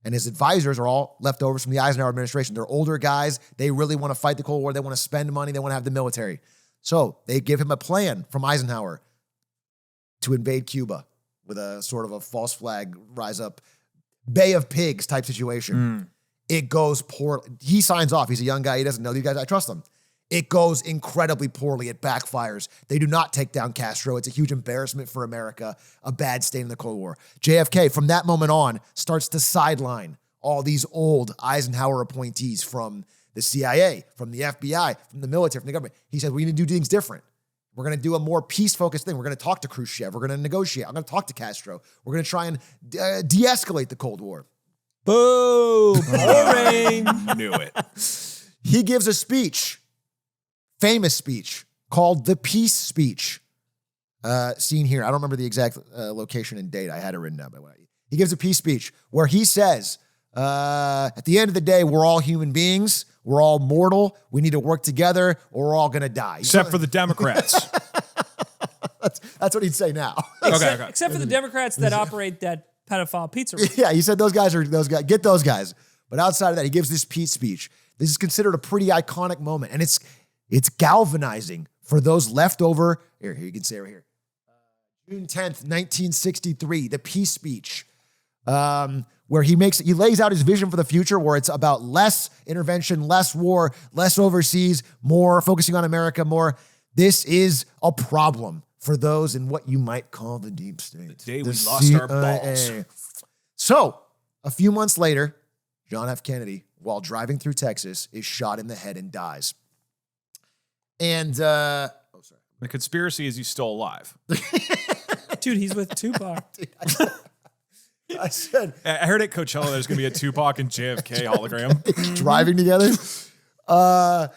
And his advisors are all leftovers from the Eisenhower administration. They're older guys. They really want to fight the Cold War. They want to spend money. They want to have the military. So they give him a plan from Eisenhower to invade Cuba with a sort of a false flag, rise up, Bay of Pigs type situation. It goes poorly. He signs off. He's a young guy. He doesn't know these guys. I trust him. It goes incredibly poorly. It backfires. They do not take down Castro. It's a huge embarrassment for America, a bad state in the Cold War. JFK, from that moment on, starts to sideline all these old Eisenhower appointees from the CIA, from the FBI, from the military, from the government. He said, we need to do things different. We're going to do a more peace-focused thing. We're going to talk to Khrushchev. We're going to negotiate. I'm going to talk to Castro. We're going to try and de-escalate the Cold War. Boom. Boring. Knew it. He gives a speech, famous speech, called the Peace Speech. Seen here. I don't remember the exact location and date. I had it written down. But he gives a peace speech where he says, at the end of the day, we're all human beings. We're all mortal. We need to work together or we're all going to die. Except for the Democrats. That's what he'd say now. Except for the Democrats that operate that pedophile pizza. Yeah, he said those guys are those guys. Get those guys. But outside of that, he gives this peace speech. This is considered a pretty iconic moment. And it's galvanizing for those leftover. Here, you can say it right here. June 10th, 1963, the peace speech. Where he lays out his vision for the future, where it's about less intervention, less war, less overseas, more focusing on America, more. This is a problem for those in what you might call the deep state. The day we lost our balls. So, a few months later, John F. Kennedy, while driving through Texas, is shot in the head and dies. And, The conspiracy is he's still alive. Dude, he's with Tupac. I said, I heard at Coachella there's going to be a Tupac and JFK hologram. driving together. I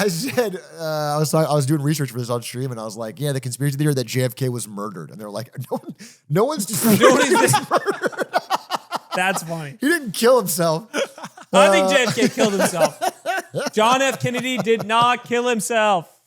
said, I was doing research for this on stream, and I was like, yeah, the conspiracy theory that JFK was murdered. And they're like, no one's murdered. That's funny. He didn't kill himself. I think JFK killed himself. John F. Kennedy did not kill himself.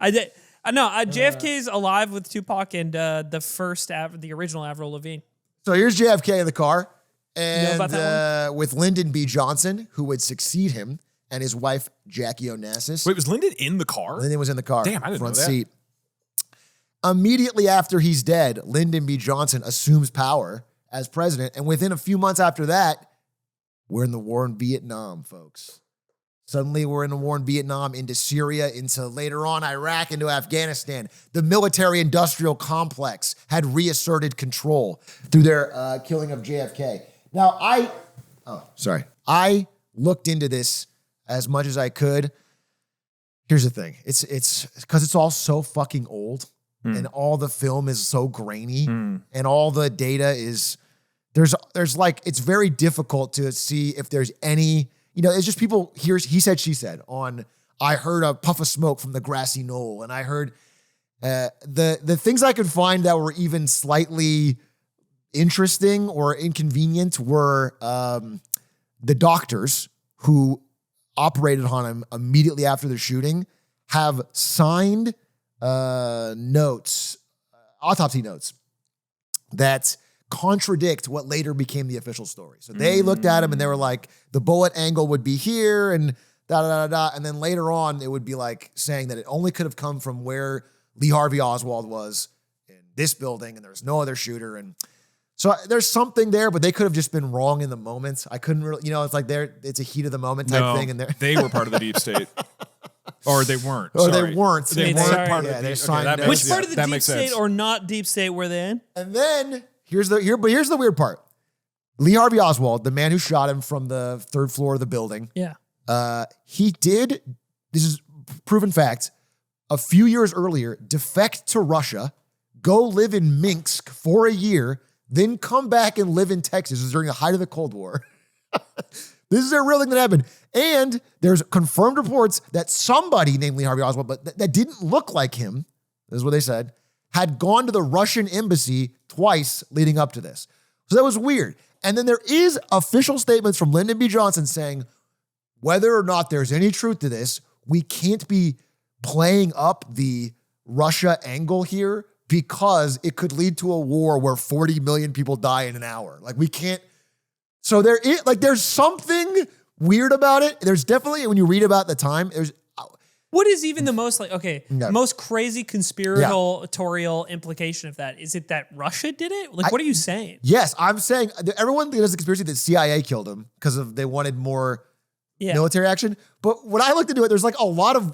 JFK's alive with Tupac and the original Avril Lavigne. So here's JFK in the car, You know about and with Lyndon B. Johnson, who would succeed him, and his wife, Jackie Onassis. Wait, was Lyndon in the car? Lyndon was in the car. Damn, I didn't front know that. seat. Immediately after he's dead, Lyndon B. Johnson assumes power as president, and within a few months after that, we're in the war in Vietnam, folks. Suddenly, we're in the war in Vietnam, into Syria, into later on Iraq, into Afghanistan. The military-industrial complex had reasserted control through their killing of JFK. Now, I looked into this as much as I could. Here's the thing. It's because it's all so fucking old, and all the film is so grainy, and all the data is, there's like, it's very difficult to see if there's any. It's just people hear he said, she said on, I heard a puff of smoke from the grassy knoll. And I heard the things I could find that were even slightly interesting or inconvenient were the doctors who operated on him immediately after the shooting have signed notes, autopsy notes, that contradict what later became the official story. So they looked at him and they were like, the bullet angle would be here and da-da-da-da. And then later on, it would be like saying that it only could have come from where Lee Harvey Oswald was in this building and there's no other shooter. And so there's something there, but they could have just been wrong in the moment. I couldn't really, it's like it's a heat of the moment type thing. And they were part of the deep state. Or they weren't. Or Sorry. they weren't. They weren't part of the deep state. Which part of the deep state or not deep state were they in? And then here's the weird part. Lee Harvey Oswald, the man who shot him from the 3rd floor of the building. Yeah. He did, this is proven fact, a few years earlier, defect to Russia, go live in Minsk for a year, then come back and live in Texas. This was during the height of the Cold War. This is a real thing that happened. And there's confirmed reports that somebody named Lee Harvey Oswald, but that didn't look like him, this is what they said, had gone to the Russian embassy twice leading up to this. So that was weird. And then there is official statements from Lyndon B. Johnson saying, whether or not there's any truth to this, we can't be playing up the Russia angle here because it could lead to a war where 40 million people die in an hour. Like we can't. So there's something weird about it. There's definitely, when you read about the time, what is even the most most crazy conspiratorial implication of that? Is it that Russia did it? Like, what are you saying? Yes, I'm saying everyone thinks there's a conspiracy that CIA killed him because they wanted more military action. But when I looked into it, there's like a lot of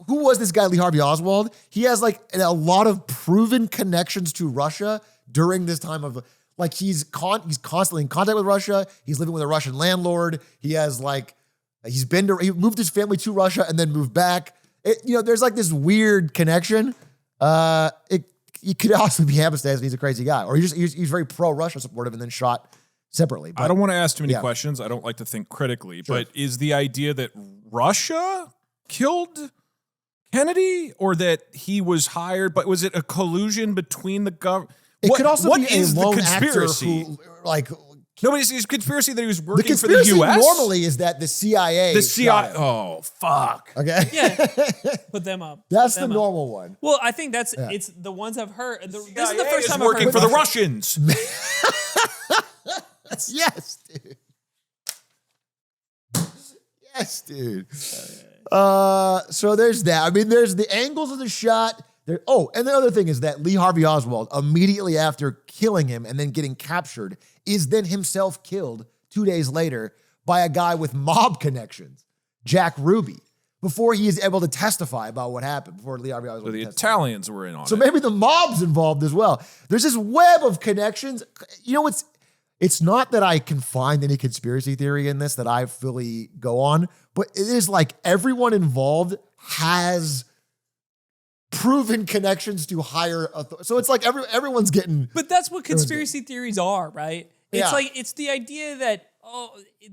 who was this guy, Lee Harvey Oswald? He has like a lot of proven connections to Russia during this time of he's constantly in contact with Russia. He's living with a Russian landlord. He has he moved his family to Russia and then moved back. There's like this weird connection. It could also be happenstance. He's a crazy guy, or he's very pro-Russia supportive and then shot separately. But, I don't want to ask too many questions. I don't like to think critically, but is the idea that Russia killed Kennedy or that he was hired, but was it a collusion between the government? It could also be a lone conspiracy? Actor who, Nobody's conspiracy that he was working for the conspiracy U.S.? normally is that the CIA. Oh, fuck. Okay. Yeah. Put them up. That's the normal one. Well, I think it's the ones I've heard. This is the first time I've working heard for the Russians. Yes, dude. Yes, dude. So there's that. I mean, there's the angles of the shot. And the other thing is that Lee Harvey Oswald, immediately after killing him and then getting captured, is then himself killed 2 days later by a guy with mob connections, Jack Ruby, before he is able to testify about what happened, before Lee Harvey Oswald. So the Italians were in on it. So maybe the mob's involved as well. There's this web of connections. It's not that I can find any conspiracy theory in this that I fully go on, but it is like everyone involved has proven connections to higher authority. So it's like everyone's getting. But that's what conspiracy theories are, right? It's Yeah. it's the idea that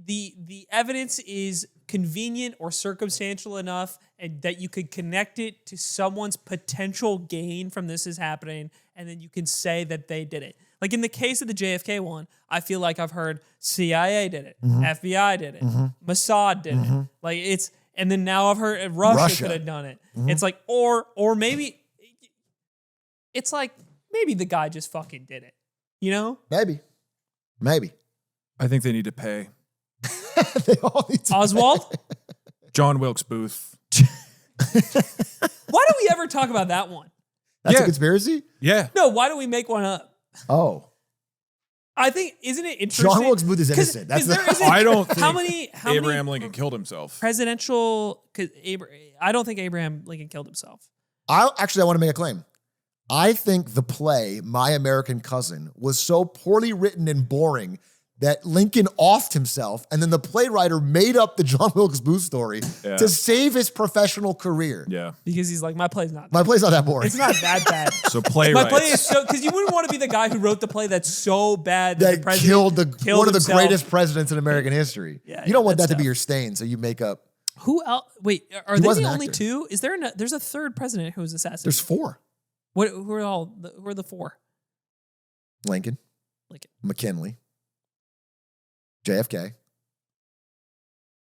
the evidence is convenient or circumstantial enough and that you could connect it to someone's potential gain from this is happening, and then you can say that they did it. Like in the case of the JFK one, I feel like I've heard CIA did it, FBI did it, Mossad did it. And then now I've heard Russia could have done it. It's like, or maybe it's like maybe the guy just fucking did it. Maybe. I think they need to pay. They all need to Oswald? John Wilkes Booth. Why do we ever talk about that one? That's a conspiracy? Yeah. No, why do we make one up? Oh. I think, isn't it interesting? John Wilkes Booth is innocent. I don't think how many Abraham Lincoln killed himself. presidential, I don't think Abraham Lincoln killed himself. I want to make a claim. I think the play, My American Cousin, was so poorly written and boring that Lincoln offed himself, and then the playwriter made up the John Wilkes Booth story to save his professional career. Yeah. Because he's like, my play's not My play's not that boring. It's not that bad. So playwrights. My play is so, because you wouldn't want to be the guy who wrote the play that's so bad that the that president killed one of the himself. greatest presidents in American history. Yeah, you don't want that that's to be tough. your stain, so you make up. Who else? Wait, are He they was the an only actor. two? Is there there's a third president who was assassinated? There's 4. Who are the 4? Lincoln, McKinley, JFK,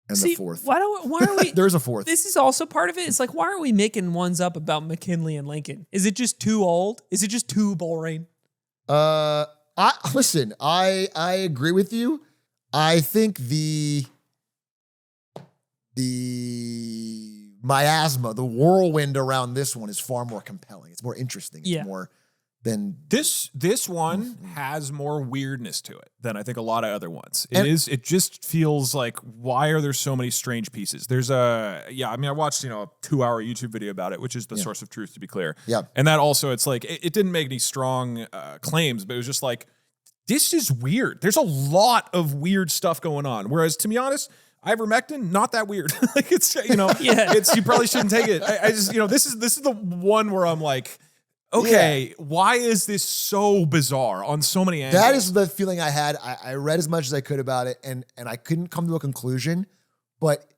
and the 4th. Why are we? There's a 4th. This is also part of it. It's like, why aren't we making ones up about McKinley and Lincoln? Is it just too old? Is it just too boring? I agree with you. I think the miasma, the whirlwind around this one is far more compelling. It's more interesting. It's more than this one has more weirdness to it than I think a lot of other ones. It just feels like, why are there so many strange pieces? There's I watched, a 2-hour YouTube video about it, which is the source of truth, to be clear. Yeah. And that also, it's like, it didn't make any strong claims, but it was just like, this is weird. There's a lot of weird stuff going on. Whereas, to be honest, Ivermectin, not that weird. Like, it's, it's, you probably shouldn't take it. I just, this is the one where I'm like, okay, why is this so bizarre on so many angles? That is the feeling I had. I read as much as I could about it, and I couldn't come to a conclusion. But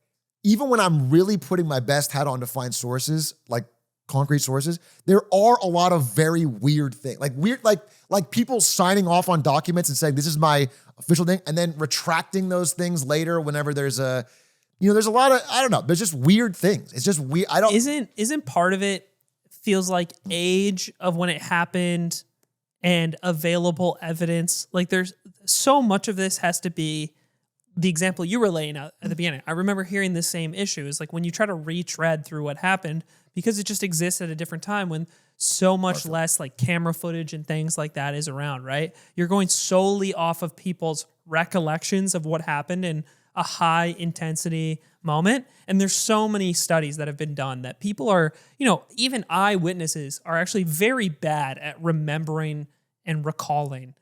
even when I'm really putting my best hat on to find sources, like concrete sources, there are a lot of very weird things. Like people signing off on documents and saying, this is my official thing, and then retracting those things later whenever there's there's a lot of, I don't know, there's just weird things. It's just weird. Isn't part of it feels like age of when it happened and available evidence. Like, there's so much of this has to be the example you were laying out at the beginning. I remember hearing the same issue. It's like when you try to retread through what happened, because it just exists at a different time when so much less like camera footage and things like that is around, right? You're going solely off of people's recollections of what happened in a high intensity moment. And there's so many studies that have been done that people are, even eyewitnesses are actually very bad at remembering and recalling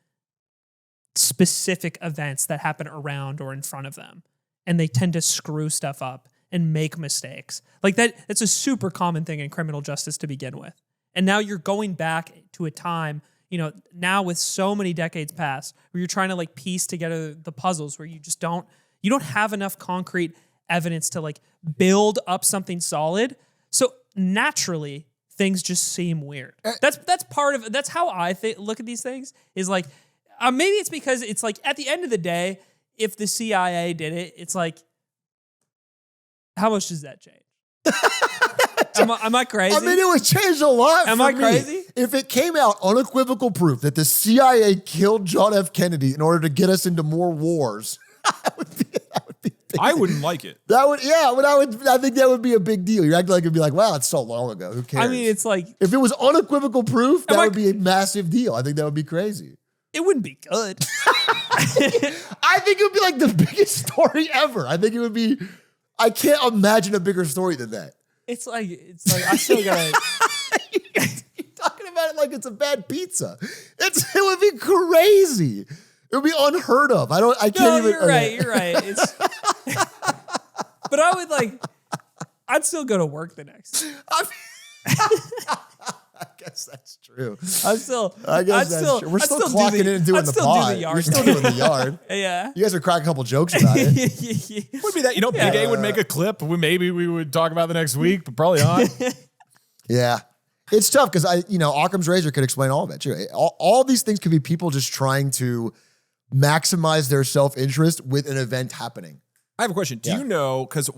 specific events that happen around or in front of them. And they tend to screw stuff up and make mistakes. Like that's a super common thing in criminal justice to begin with. And now you're going back to a time, now with so many decades past, where you're trying to like piece together the puzzles where you don't have enough concrete evidence to like build up something solid. So naturally, things just seem weird. That's how I look at these things, is like, maybe it's because it's like, at the end of the day, if the CIA did it, it's like, how much does that change? Am I crazy? I mean, it would change a lot. Am for I me. crazy? If it came out unequivocal proof that the CIA killed John F. Kennedy in order to get us into more wars, that would be I wouldn't like it. I think that would be a big deal. You're acting like it'd be like, wow, it's so long ago. Who cares? I mean, it's like, if it was unequivocal proof, that would be a massive deal. I think that would be crazy. it wouldn't be good. I think it would be like the biggest story ever. I think it would be, I can't imagine a bigger story than that. It's like I still gotta. You're talking about it like it's a bad pizza. It would be crazy. It would be unheard of. I can't even. You're right. You're right. But I'd still go to work the next. I guess that's true. I guess that's true. We're still clocking in and doing the pod. You're still doing the yard. Yeah. You guys would crack a couple jokes about it. Would be that, Big A would make a clip. Maybe we would talk about the next week, but probably not. Yeah. It's tough because Occam's razor could explain all of it too. All these things could be people just trying to maximize their self-interest with an event happening. I have a question. Do you know, because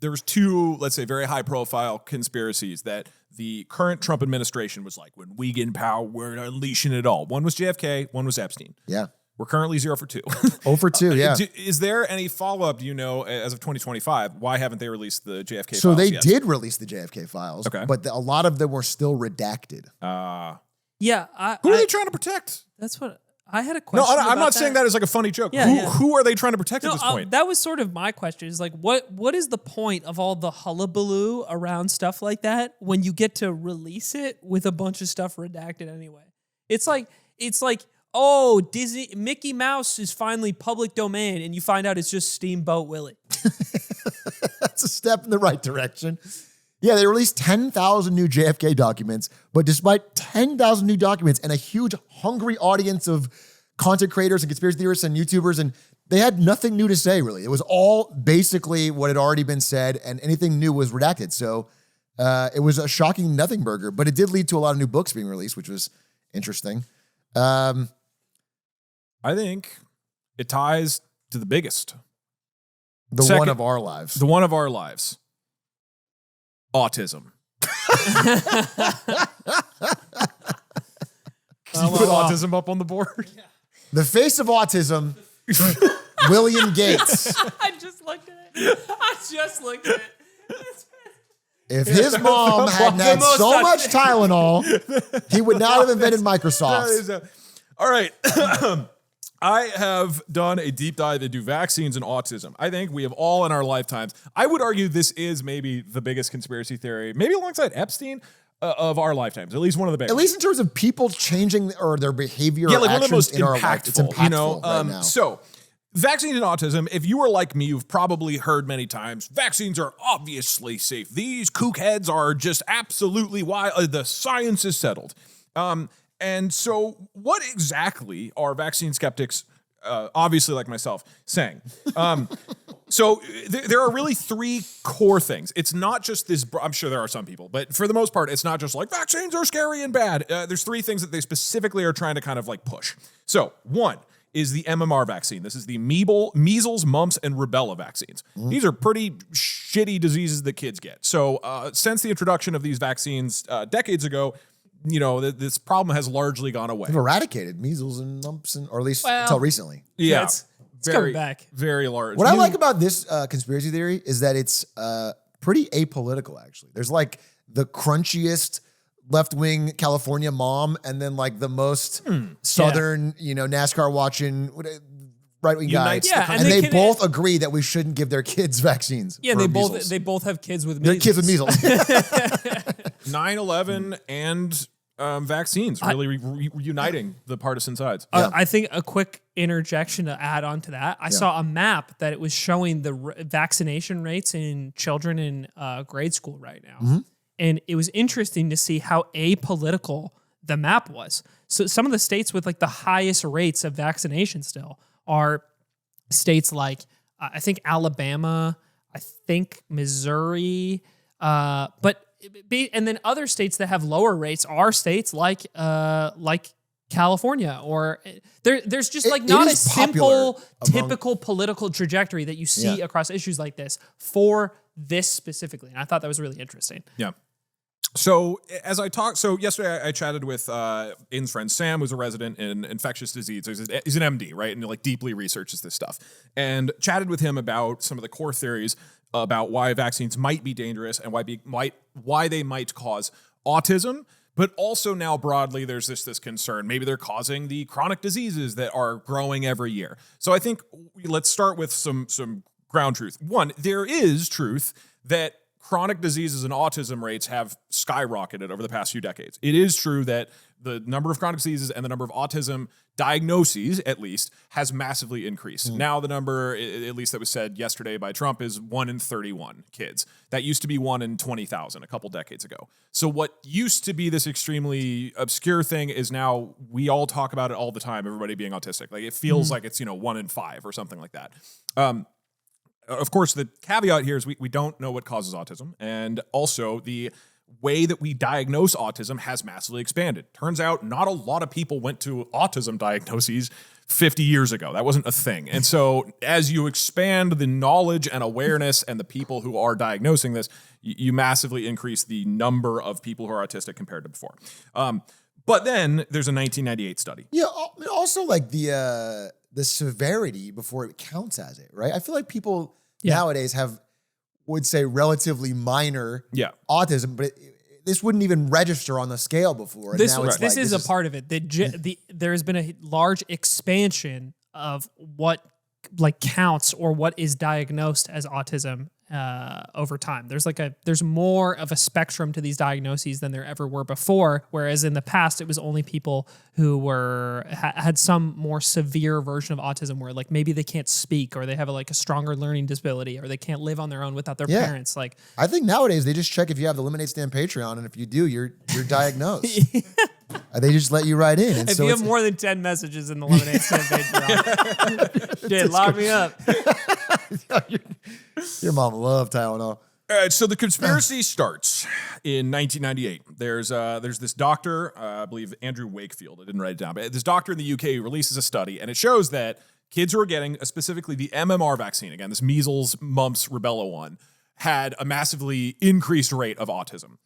there was two, let's say, very high-profile conspiracies that the current Trump administration was like, when we get in power, we're unleashing it all. One was JFK, one was Epstein. Yeah. We're currently 0 for 2. 0 for 2, yeah. Is there any follow-up, as of 2025? Why haven't they released the JFK files So they yet? did release the JFK files, but a lot of them were still redacted. Yeah. Who are they trying to protect? That's what I had a question. No, I'm not saying that as like a funny joke. Who are they trying to protect at this point? That was sort of my question. Is like, what is the point of all the hullabaloo around stuff like that when you get to release it with a bunch of stuff redacted anyway? It's like, oh, Mickey Mouse is finally public domain, and you find out it's just Steamboat Willie. That's a step in the right direction. Yeah, they released 10,000 new JFK documents, but despite 10,000 new documents and a huge hungry audience of content creators and conspiracy theorists and YouTubers, and they had nothing new to say, really. It was all basically what had already been said, and anything new was redacted. So it was a shocking nothing burger, but it did lead to a lot of new books being released, which was interesting. I think it ties to the biggest. The one of our lives. The one of our lives. Autism. You put autism up on the board. The face of autism, William Gates. I just looked at it. If his mom hadn't had so much Tylenol, he would not have invented Microsoft. All right. I have done a deep dive into vaccines and autism. I think we have all in our lifetimes. I would argue this is maybe the biggest conspiracy theory, maybe alongside Epstein, of our lifetimes. At least one of the biggest. At least in terms of people changing or their behavior yeah, or like one of the actions most in our life. It's impactful right now. So, vaccines and autism, if you are like me, you've probably heard many times, vaccines are obviously safe. These kook heads are just absolutely why the science is settled. And so what exactly are vaccine skeptics, obviously like myself, saying? So there are really three core things. It's not just this, I'm sure there are some people, but for the most part, it's not just like vaccines are scary and bad. There's three things that they specifically are trying to kind of like push. So one is the MMR vaccine. This is the measles, mumps, and rubella vaccines. These are pretty shitty diseases that kids get. So since the introduction of these vaccines decades ago, you know, this problem has largely gone away. They've eradicated measles and mumps, or at least until recently. Yeah, it's coming back. Very large. What I like about this conspiracy theory is that it's pretty apolitical, actually. There's like the crunchiest left-wing California mom, and then like the most southern, you know, NASCAR watching right-wing guy. Yeah, and they both agree that we shouldn't give their kids vaccines. Yeah, for they measles. both have kids with They're measles. kids with measles. 9/11 and vaccines really reuniting the partisan sides. I think a quick interjection to add on to that. I saw a map that it was showing the vaccination rates in children in grade school right now. And it was interesting to see how apolitical the map was. So some of the states with like the highest rates of vaccination still are states like, I think Alabama, I think Missouri, and then other states that have lower rates are states like California, or there's just like not a simple, typical political trajectory that you see across issues like this for this specifically. And I thought that was really interesting. Yeah. So yesterday I chatted with Aiden's friend Sam, who's a resident in infectious disease. He's an MD, right? And like deeply researches this stuff. And chatted with him about some of the core theories about why vaccines might be dangerous and why they might cause autism. But also now broadly, there's this concern. Maybe they're causing the chronic diseases that are growing every year. So I think let's start with some ground truth. One, there is truth that chronic diseases and autism rates have skyrocketed over the past few decades. It is true that the number of chronic diseases and the number of autism diagnoses, at least, has massively increased. Now the number, at least that was said yesterday by Trump, is 1 in 31 kids. That used to be 1 in 20,000 a couple decades ago. So what used to be this extremely obscure thing is now we all talk about it all the time, everybody being autistic. Like it feels like it's, 1 in 5 or something like that. Of course, the caveat here is we don't know what causes autism. And also the way that we diagnose autism has massively expanded. Turns out not a lot of people went to autism diagnoses 50 years ago. That wasn't a thing. And so as you expand the knowledge and awareness and the people who are diagnosing this, you massively increase the number of people who are autistic compared to before. But then there's a 1998 study. Yeah, also like the severity before it counts as it, right? I feel like people nowadays would say relatively minor autism, but this wouldn't even register on the scale before. This is a part of it. There has been a large expansion of what like counts or what is diagnosed as autism over time. There's more of a spectrum to these diagnoses than there ever were before. Whereas in the past, it was only people who had some more severe version of autism, where like maybe they can't speak, or they have a stronger learning disability, or they can't live on their own without their parents. Like I think nowadays they just check if you have the Lemonade Stand Patreon, and if you do, you're diagnosed. They just let you right in. And if you have more than 10 messages in the Lemonade Stand Patreon, dude, lock me up. Your mom loved Tylenol. All right, so the conspiracy starts in 1998. There's this doctor, I believe Andrew Wakefield, I didn't write it down, but this doctor in the UK who releases a study, and it shows that kids who are getting specifically the MMR vaccine, again, this measles, mumps, rubella one, had a massively increased rate of autism.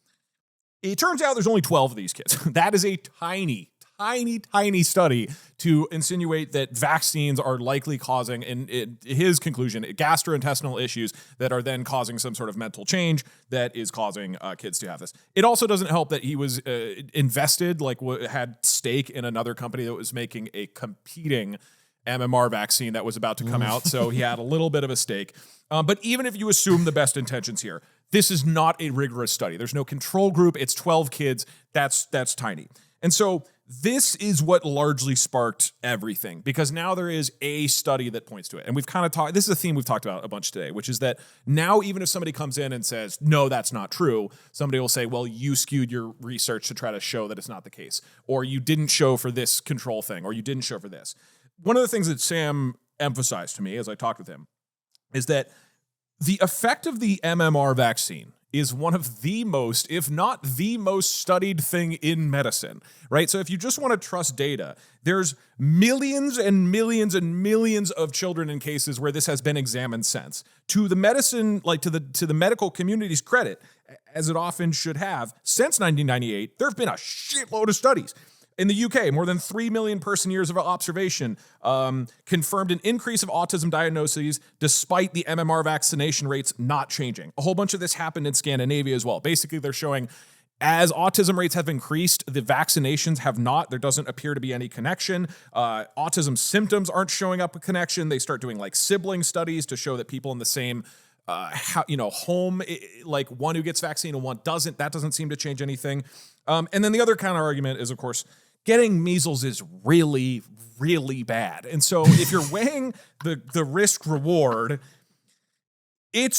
It turns out there's only 12 of these kids. That is a tiny, tiny study to insinuate that vaccines are likely causing, in his conclusion, gastrointestinal issues that are then causing some sort of mental change that is causing kids to have this. It also doesn't help that he was invested, had stake in another company that was making a competing MMR vaccine that was about to come out. So he had a little bit of a stake. But even if you assume the best intentions here, this is not a rigorous study. There's no control group. It's 12 kids. That's tiny. And so this is what largely sparked everything, because now there is a study that points to it. And we've kind of talked, this is a theme we've talked about a bunch today, which is that now even if somebody comes in and says, no, that's not true, somebody will say, well, you skewed your research to try to show that it's not the case, or you didn't show for this control thing, or you didn't show for this. One of the things that Sam emphasized to me as I talked with him is that the effect of the MMR vaccine is one of the most, if not the most studied thing in medicine, right? So if you just want to trust data, there's millions and millions and millions of children in cases where this has been examined since. To the medicine, to the medical community's credit, as it often should have, since 1998, there have been a shitload of studies. In the UK, more than 3 million person years of observation confirmed an increase of autism diagnoses despite the MMR vaccination rates not changing. A whole bunch of this happened in Scandinavia as well. Basically, they're showing as autism rates have increased, the vaccinations have not. There doesn't appear to be any connection. Autism symptoms aren't showing up a connection. They start doing sibling studies to show that people in the same home, one who gets vaccine and one doesn't. That doesn't seem to change anything. And then the other counter argument is, of course, getting measles is really, really bad. And so if you're weighing the risk reward, even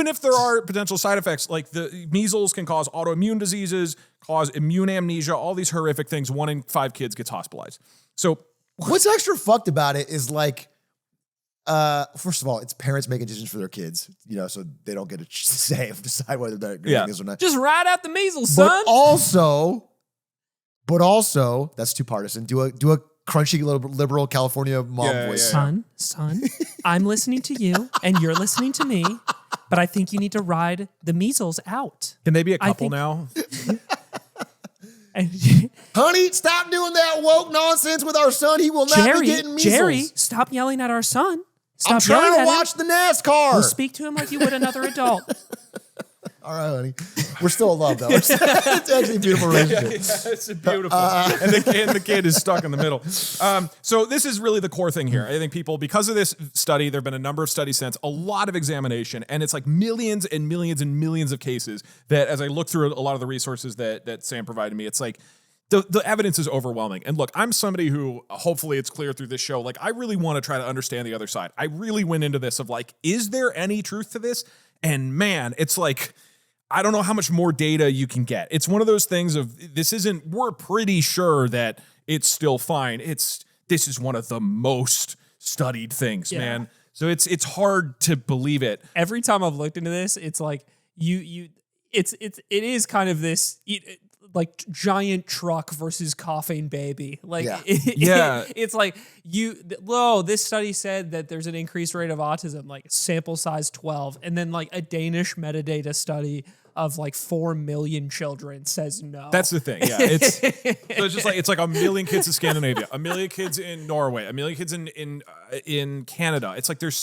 if there are potential side effects, like the measles can cause autoimmune diseases, cause immune amnesia, all these horrific things. 1 in 5 kids gets hospitalized. So what's extra fucked about it is first of all, it's parents making decisions for their kids, so they don't get a say of decide whether they're getting this or not. Just ride out the measles, son. But also, that's too partisan. Do a crunchy liberal California mom voice. Son, I'm listening to you and you're listening to me, but I think you need to ride the measles out. Can they be a couple now? Honey, stop doing that woke nonsense with our son. He will not be getting measles. Jerry, stop yelling at our son. I'm trying to watch the NASCAR. We'll speak to him like you would another adult. All right, honey. We're still in love, though. It's actually a beautiful relationship. It's beautiful. And the kid is stuck in the middle. So this is really the core thing here. I think people, because of this study, there have been a number of studies since, a lot of examination, and it's millions and millions and millions of cases that, as I look through a lot of the resources that Sam provided me, it's the evidence is overwhelming. And look, I'm somebody who, hopefully it's clear through this show, I really want to try to understand the other side. I really went into this of is there any truth to this? And man, it's I don't know how much more data you can get. It's one of those things of we're pretty sure that it's still fine. This is one of the most studied things, man. So it's hard to believe it. Every time I've looked into this, it's it is kind of this giant truck versus coughing baby. It's this study said that there's an increased rate of autism, sample size 12. And then a Danish metadata study of 4 million children says no. That's the thing. Yeah. It's just it's 1 million kids in Scandinavia, 1 million kids in Norway, 1 million kids in Canada. It's there's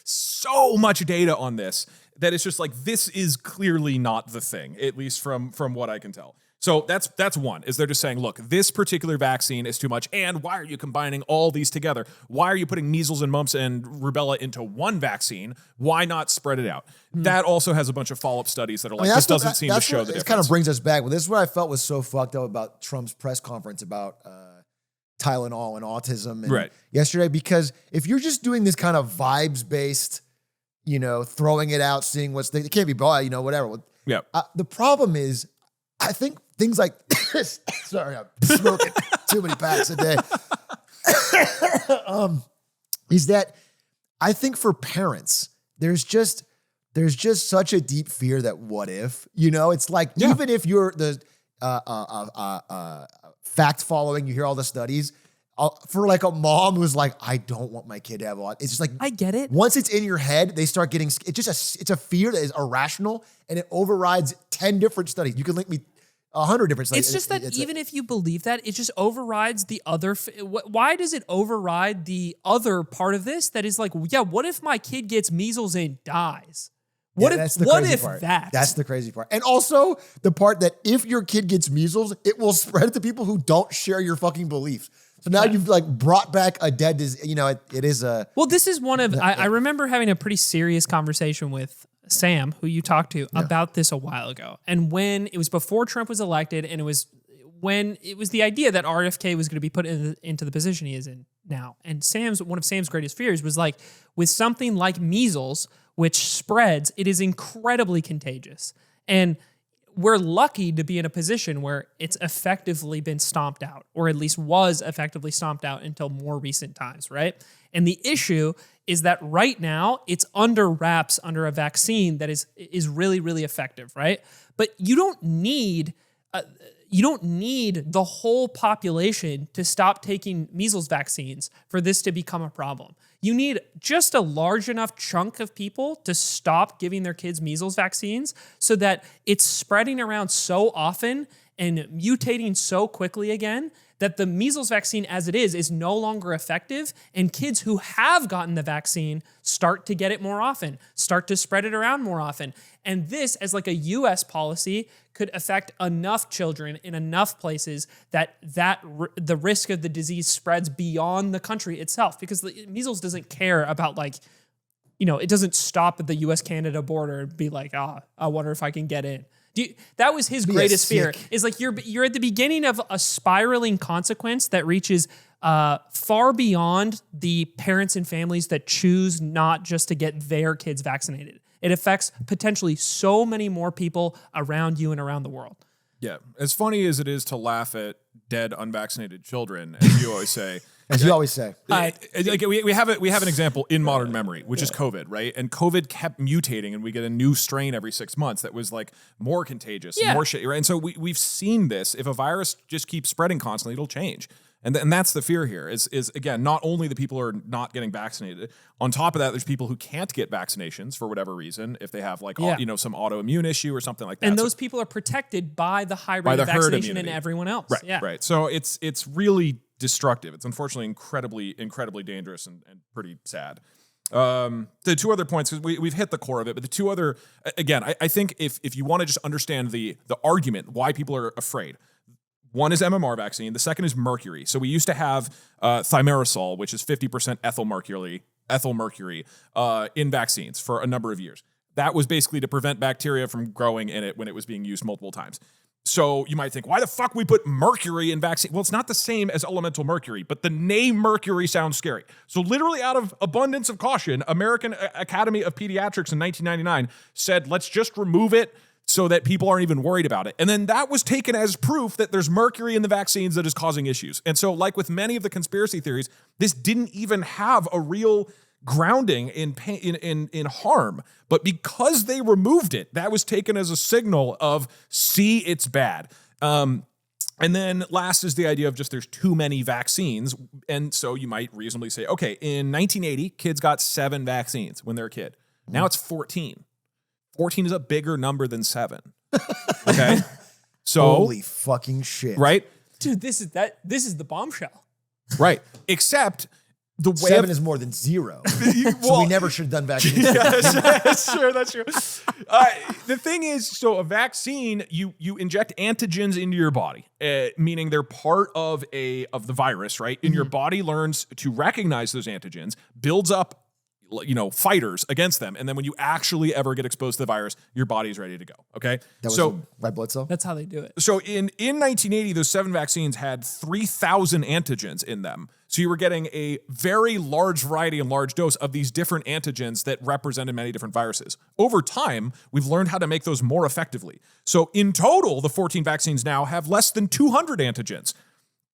so much data on this that it's just this is clearly not the thing, at least from what I can tell. So that's one, is they're just saying, look, this particular vaccine is too much. And why are you combining all these together? Why are you putting measles and mumps and rubella into one vaccine? Why not spread it out? That also has a bunch of follow-up studies that are this doesn't seem to show the difference. It kind of brings us back. Well, this is what I felt was so fucked up about Trump's press conference about Tylenol and autism yesterday, because if you're just doing this kind of vibes-based, throwing it out, seeing it can't be bought, whatever. Yeah. The problem is, I think things like this, sorry, I'm smoking too many packs a day, is that I think for parents, there's just such a deep fear that what if, it's even if you're the fact following, you hear all the studies, for a mom who's I don't want my kid to have autism. It's just I get it. Once it's in your head, they start getting, it's a fear that is irrational and it overrides 10 different studies. You can link me 100 different studies. It's just that even if you believe that, it just overrides the other. Why does it override the other part of this that is like, yeah, what if my kid gets measles and dies? What if that? That's the crazy part. And also the part that if your kid gets measles, it will spread to people who don't share your fucking beliefs. So now you've like brought back a dead disease. You know, it is a... Well, this is one of... I remember having a pretty serious conversation with Sam, who you talked to, about this a while ago. And when it was before Trump was elected, and it was when it was the idea that RFK was going to be put into the position he is in now. And one of Sam's greatest fears was like, with something like measles, which spreads, it is incredibly contagious. And we're lucky to be in a position where it's effectively been stomped out, or at least was effectively stomped out until more recent times, right? And the issue is that right now it's under wraps under a vaccine that is really, really effective, right? But you don't need the whole population to stop taking measles vaccines for this to become a problem. You need just a large enough chunk of people to stop giving their kids measles vaccines so that it's spreading around so often and mutating so quickly again that the measles vaccine as it is no longer effective, and kids who have gotten the vaccine start to get it more often, start to spread it around more often. And this, as like a US policy, could affect enough children in enough places that the risk of the disease spreads beyond the country itself, because the measles doesn't care about like, you know, it doesn't stop at the US-Canada border and be like, I wonder if I can get in. That was his greatest fear, is like you're at the beginning of a spiraling consequence that reaches far beyond the parents and families that choose not just to get their kids vaccinated. It affects potentially so many more people around you and around the world. Yeah. As funny as it is to laugh at dead unvaccinated children, as you always say. As you always say. We have an example in modern memory, which is COVID, right? And COVID kept mutating, and we get a new strain every 6 months that was like more contagious, more shit, right? And so we've seen this. If a virus just keeps spreading constantly, it'll change. And that's the fear here is again, not only the people are not getting vaccinated, on top of that, there's people who can't get vaccinations for whatever reason, if they have like, some autoimmune issue or something like that. And those people are protected by the high rate of vaccination and everyone else. Right, right. So it's really destructive. It's unfortunately incredibly dangerous and pretty sad. The two other points, because we've hit the core of it, but the two other, again, I think if you want to just understand the argument, why people are afraid, one is MMR vaccine. The second is mercury. So we used to have thimerosal, which is 50% ethyl mercury in vaccines for a number of years. That was basically to prevent bacteria from growing in it when it was being used multiple times. So you might think, why the fuck we put mercury in vaccine? Well, it's not the same as elemental mercury, but the name mercury sounds scary. So literally out of abundance of caution, American Academy of Pediatrics in 1999 said, let's just remove it so that people aren't even worried about it. And then that was taken as proof that there's mercury in the vaccines that is causing issues. And so like with many of the conspiracy theories, this didn't even have a real grounding in pain, in harm. But because they removed it, that was taken as a signal of, see, it's bad. And then last is the idea of just there's too many vaccines. And so you might reasonably say, okay, in 1980, kids got 7 vaccines when they're a kid. Now it's 14. 14 is a bigger number than 7. Okay? So holy fucking shit. Right? Dude, this is the bombshell. Right. Except the way 7 is more than 0. So we never should have done vaccines. That's true. The thing is, so a vaccine, you inject antigens into your body, meaning they're part of the virus, right? And your body learns to recognize those antigens, builds up fighters against them. And then when you actually ever get exposed to the virus, your body's ready to go. Okay. That was white blood cell. That's how they do it. So in 1980, those 7 vaccines had 3,000 antigens in them. So you were getting a very large variety and large dose of these different antigens that represented many different viruses. Over time, we've learned how to make those more effectively. So in total, the 14 vaccines now have less than 200 antigens.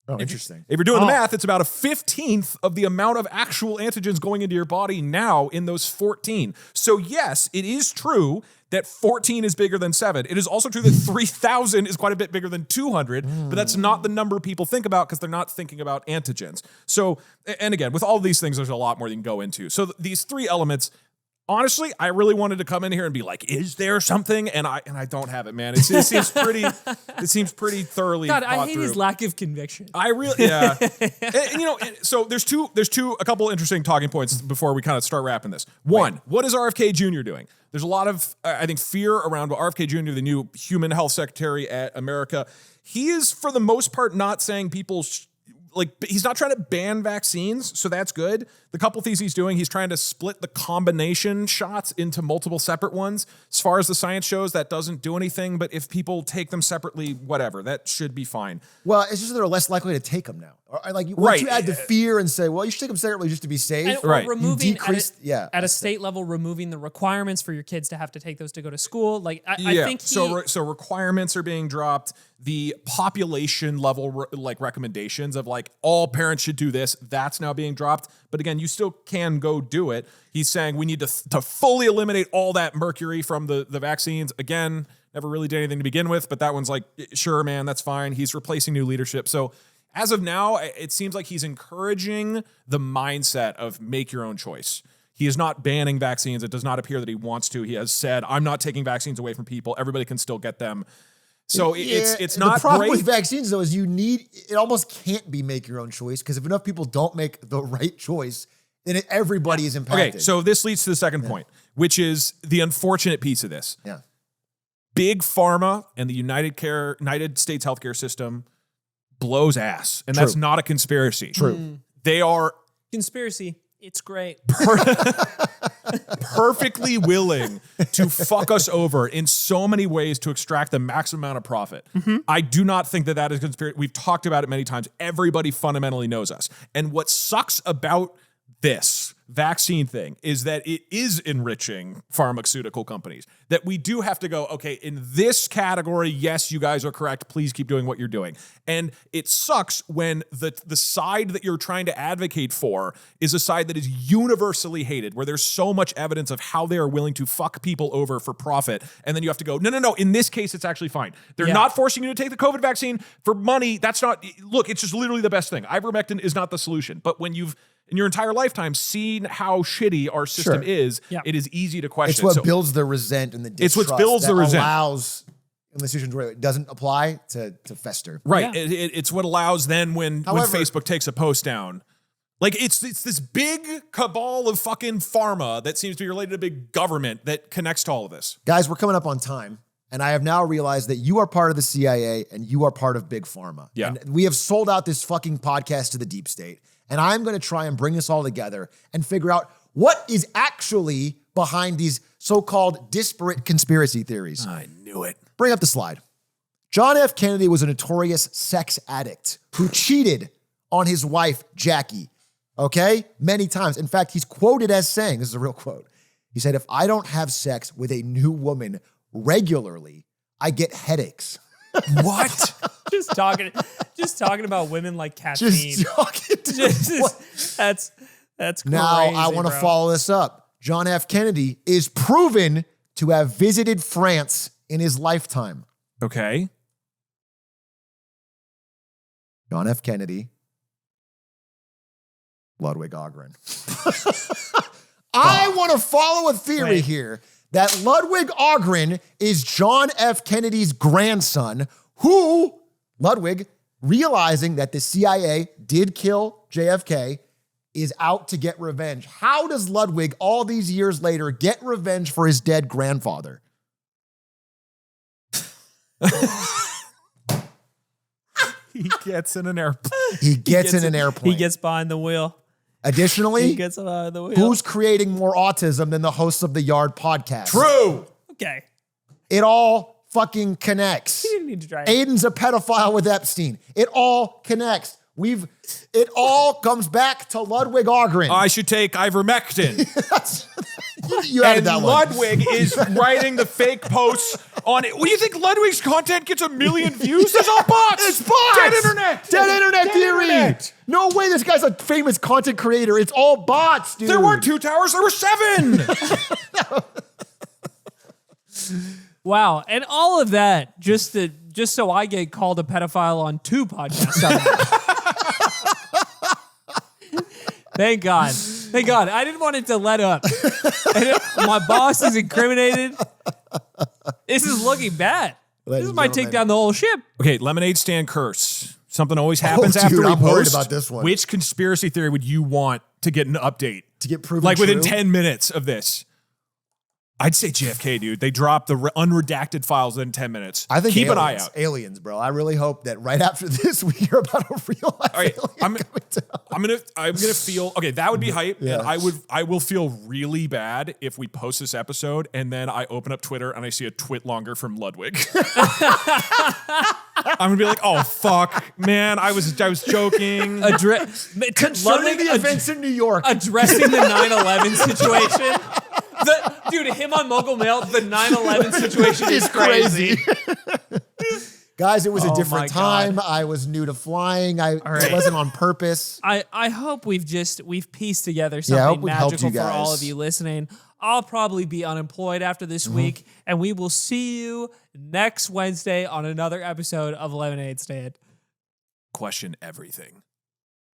Oh, interesting. If you're doing the math, it's about a 15th of the amount of actual antigens going into your body now in those 14. So yes, it is true that 14 is bigger than 7. It is also true that 3,000 is quite a bit bigger than 200, but that's not the number people think about because they're not thinking about antigens. So, and again, with all of these things, there's a lot more you can go into. So these 3 elements, honestly, I really wanted to come in here and be like, is there something? And I don't have it, man. It seems pretty thoroughly God, I thought hate through. his lack of conviction. I really, yeah. So there's a couple interesting talking points before we kind of start wrapping this. One, what is RFK Jr. doing? There's a lot of, I think, fear around what RFK Jr., the new human health secretary at America, he is, for the most part, not saying people he's not trying to ban vaccines, so that's good. The couple things he's doing, he's trying to split the combination shots into multiple separate ones. As far as the science shows, that doesn't do anything, but if people take them separately, whatever, that should be fine. Well, it's just that they're less likely to take them now. Once you add the fear and say, well, you should take them separately just to be safe. And, removing at a state level, removing the requirements for your kids to have to take those to go to school. I think so requirements are being dropped. The population level recommendations of all parents should do this, that's now being dropped. But again, you still can go do it. He's saying we need to fully eliminate all that mercury from the vaccines. Again, never really did anything to begin with, but that one's sure, man, that's fine. He's replacing new leadership. So as of now, it seems like he's encouraging the mindset of make your own choice. He is not banning vaccines. It does not appear that he wants to. He has said, I'm not taking vaccines away from people. Everybody can still get them. So it's not the problem great. with vaccines, though, is it almost can't be make your own choice, because if enough people don't make the right choice, then everybody is impacted. Okay, so this leads to the second point, which is the unfortunate piece of this. Yeah. Big Pharma and the United States healthcare system blows ass, and that's not a conspiracy. True. They are conspiracy. It's great. Perfectly willing to fuck us over in so many ways to extract the maximum amount of profit. Mm-hmm. I do not think that is conspiracy. We've talked about it many times. Everybody fundamentally knows us. And what sucks about this vaccine thing is that it is enriching pharmaceutical companies, that we do have to go, okay, in this category, yes, you guys are correct. Please keep doing what you're doing. And it sucks when the side that you're trying to advocate for is a side that is universally hated, where there's so much evidence of how they are willing to fuck people over for profit. And then you have to go, no, in this case, it's actually fine. They're not forcing you to take the COVID vaccine for money. That's not, look, it's just literally the best thing. Ivermectin is not the solution. But when you've in your entire lifetime seen how shitty our system is, it is easy to question. It's what builds the resent and the distrust. It's what builds the resent. Allows, in the situations where it doesn't apply, to fester. Right. Yeah. It's what allows then when Facebook takes a post down. It's this big cabal of fucking pharma that seems to be related to big government that connects to all of this. Guys, we're coming up on time. And I have now realized that you are part of the CIA and you are part of Big Pharma. Yeah. And we have sold out this fucking podcast to the deep state. And I'm going to try and bring this all together and figure out what is actually behind these so-called disparate conspiracy theories. I knew it. Bring up the slide. John F. Kennedy was a notorious sex addict who cheated on his wife, Jackie, okay? Many times. In fact, he's quoted as saying, this is a real quote, he said, "If I don't have sex with a new woman regularly, I get headaches." What? just talking about women like caffeine. Just talking that's crazy. Now I want to follow this up. John F. Kennedy is proven to have visited France in his lifetime. Okay. John F. Kennedy, Ludwig Ahgren. I want to follow a theory here that Ludwig Ahgren is John F. Kennedy's grandson, who, Ludwig, realizing that the CIA did kill JFK, is out to get revenge. How does Ludwig, all these years later, get revenge for his dead grandfather? He gets in an airplane. He gets in an airplane. He gets behind the wheel. Additionally, He gets behind the wheel. who's creating more autism than the hosts of the Yard podcast? True. Okay. It all fucking connects. He didn't need to drive. Aiden's a pedophile with Epstein. It all connects. It all comes back to Ludwig Ahgren. I should take Ivermectin. You added that And one. Ludwig is writing the fake posts on it. What do you think Ludwig's content gets 1 million views? It's all bots. It's bots. Dead internet. Dead internet theory. internet. No way this guy's a famous content creator. It's all bots, dude. There weren't 2 towers. There were 7. Wow. And all of that just so I get called a pedophile on 2 podcasts. Thank God. Thank God. I didn't want it to let up. My boss is incriminated. This is looking bad. Ladies This might and take down the whole ship. Okay, lemonade stand curse. Something always happens dude, after we I'm worried post. about this one. Which conspiracy theory would you want to get an update? To get proven like within true? 10 minutes of this? I'd say JFK, dude. They dropped the unredacted files in 10 minutes. I think keep aliens, an eye out. Aliens, bro. I really hope that right after this we hear about a real life All right, alien coming down. I'm gonna feel okay. That would be hype, Yeah. and I will feel really bad if we post this episode and then I open up Twitter and I see a twit longer from Ludwig. I'm gonna be like, oh fuck, man, I was joking. Concerning the events in New York. Addressing the 9/11 situation. Dude, him on Mogul Mail, the 9/11 situation is crazy. Guys, it was a Oh different my God. time. I was new to flying. It right. wasn't on purpose. I hope we've pieced together Yeah, I hope something we've helped magical you for all guys. of you listening. I'll probably be unemployed after this week, and we will see you next Wednesday on another episode of Lemonade Stand. Question everything.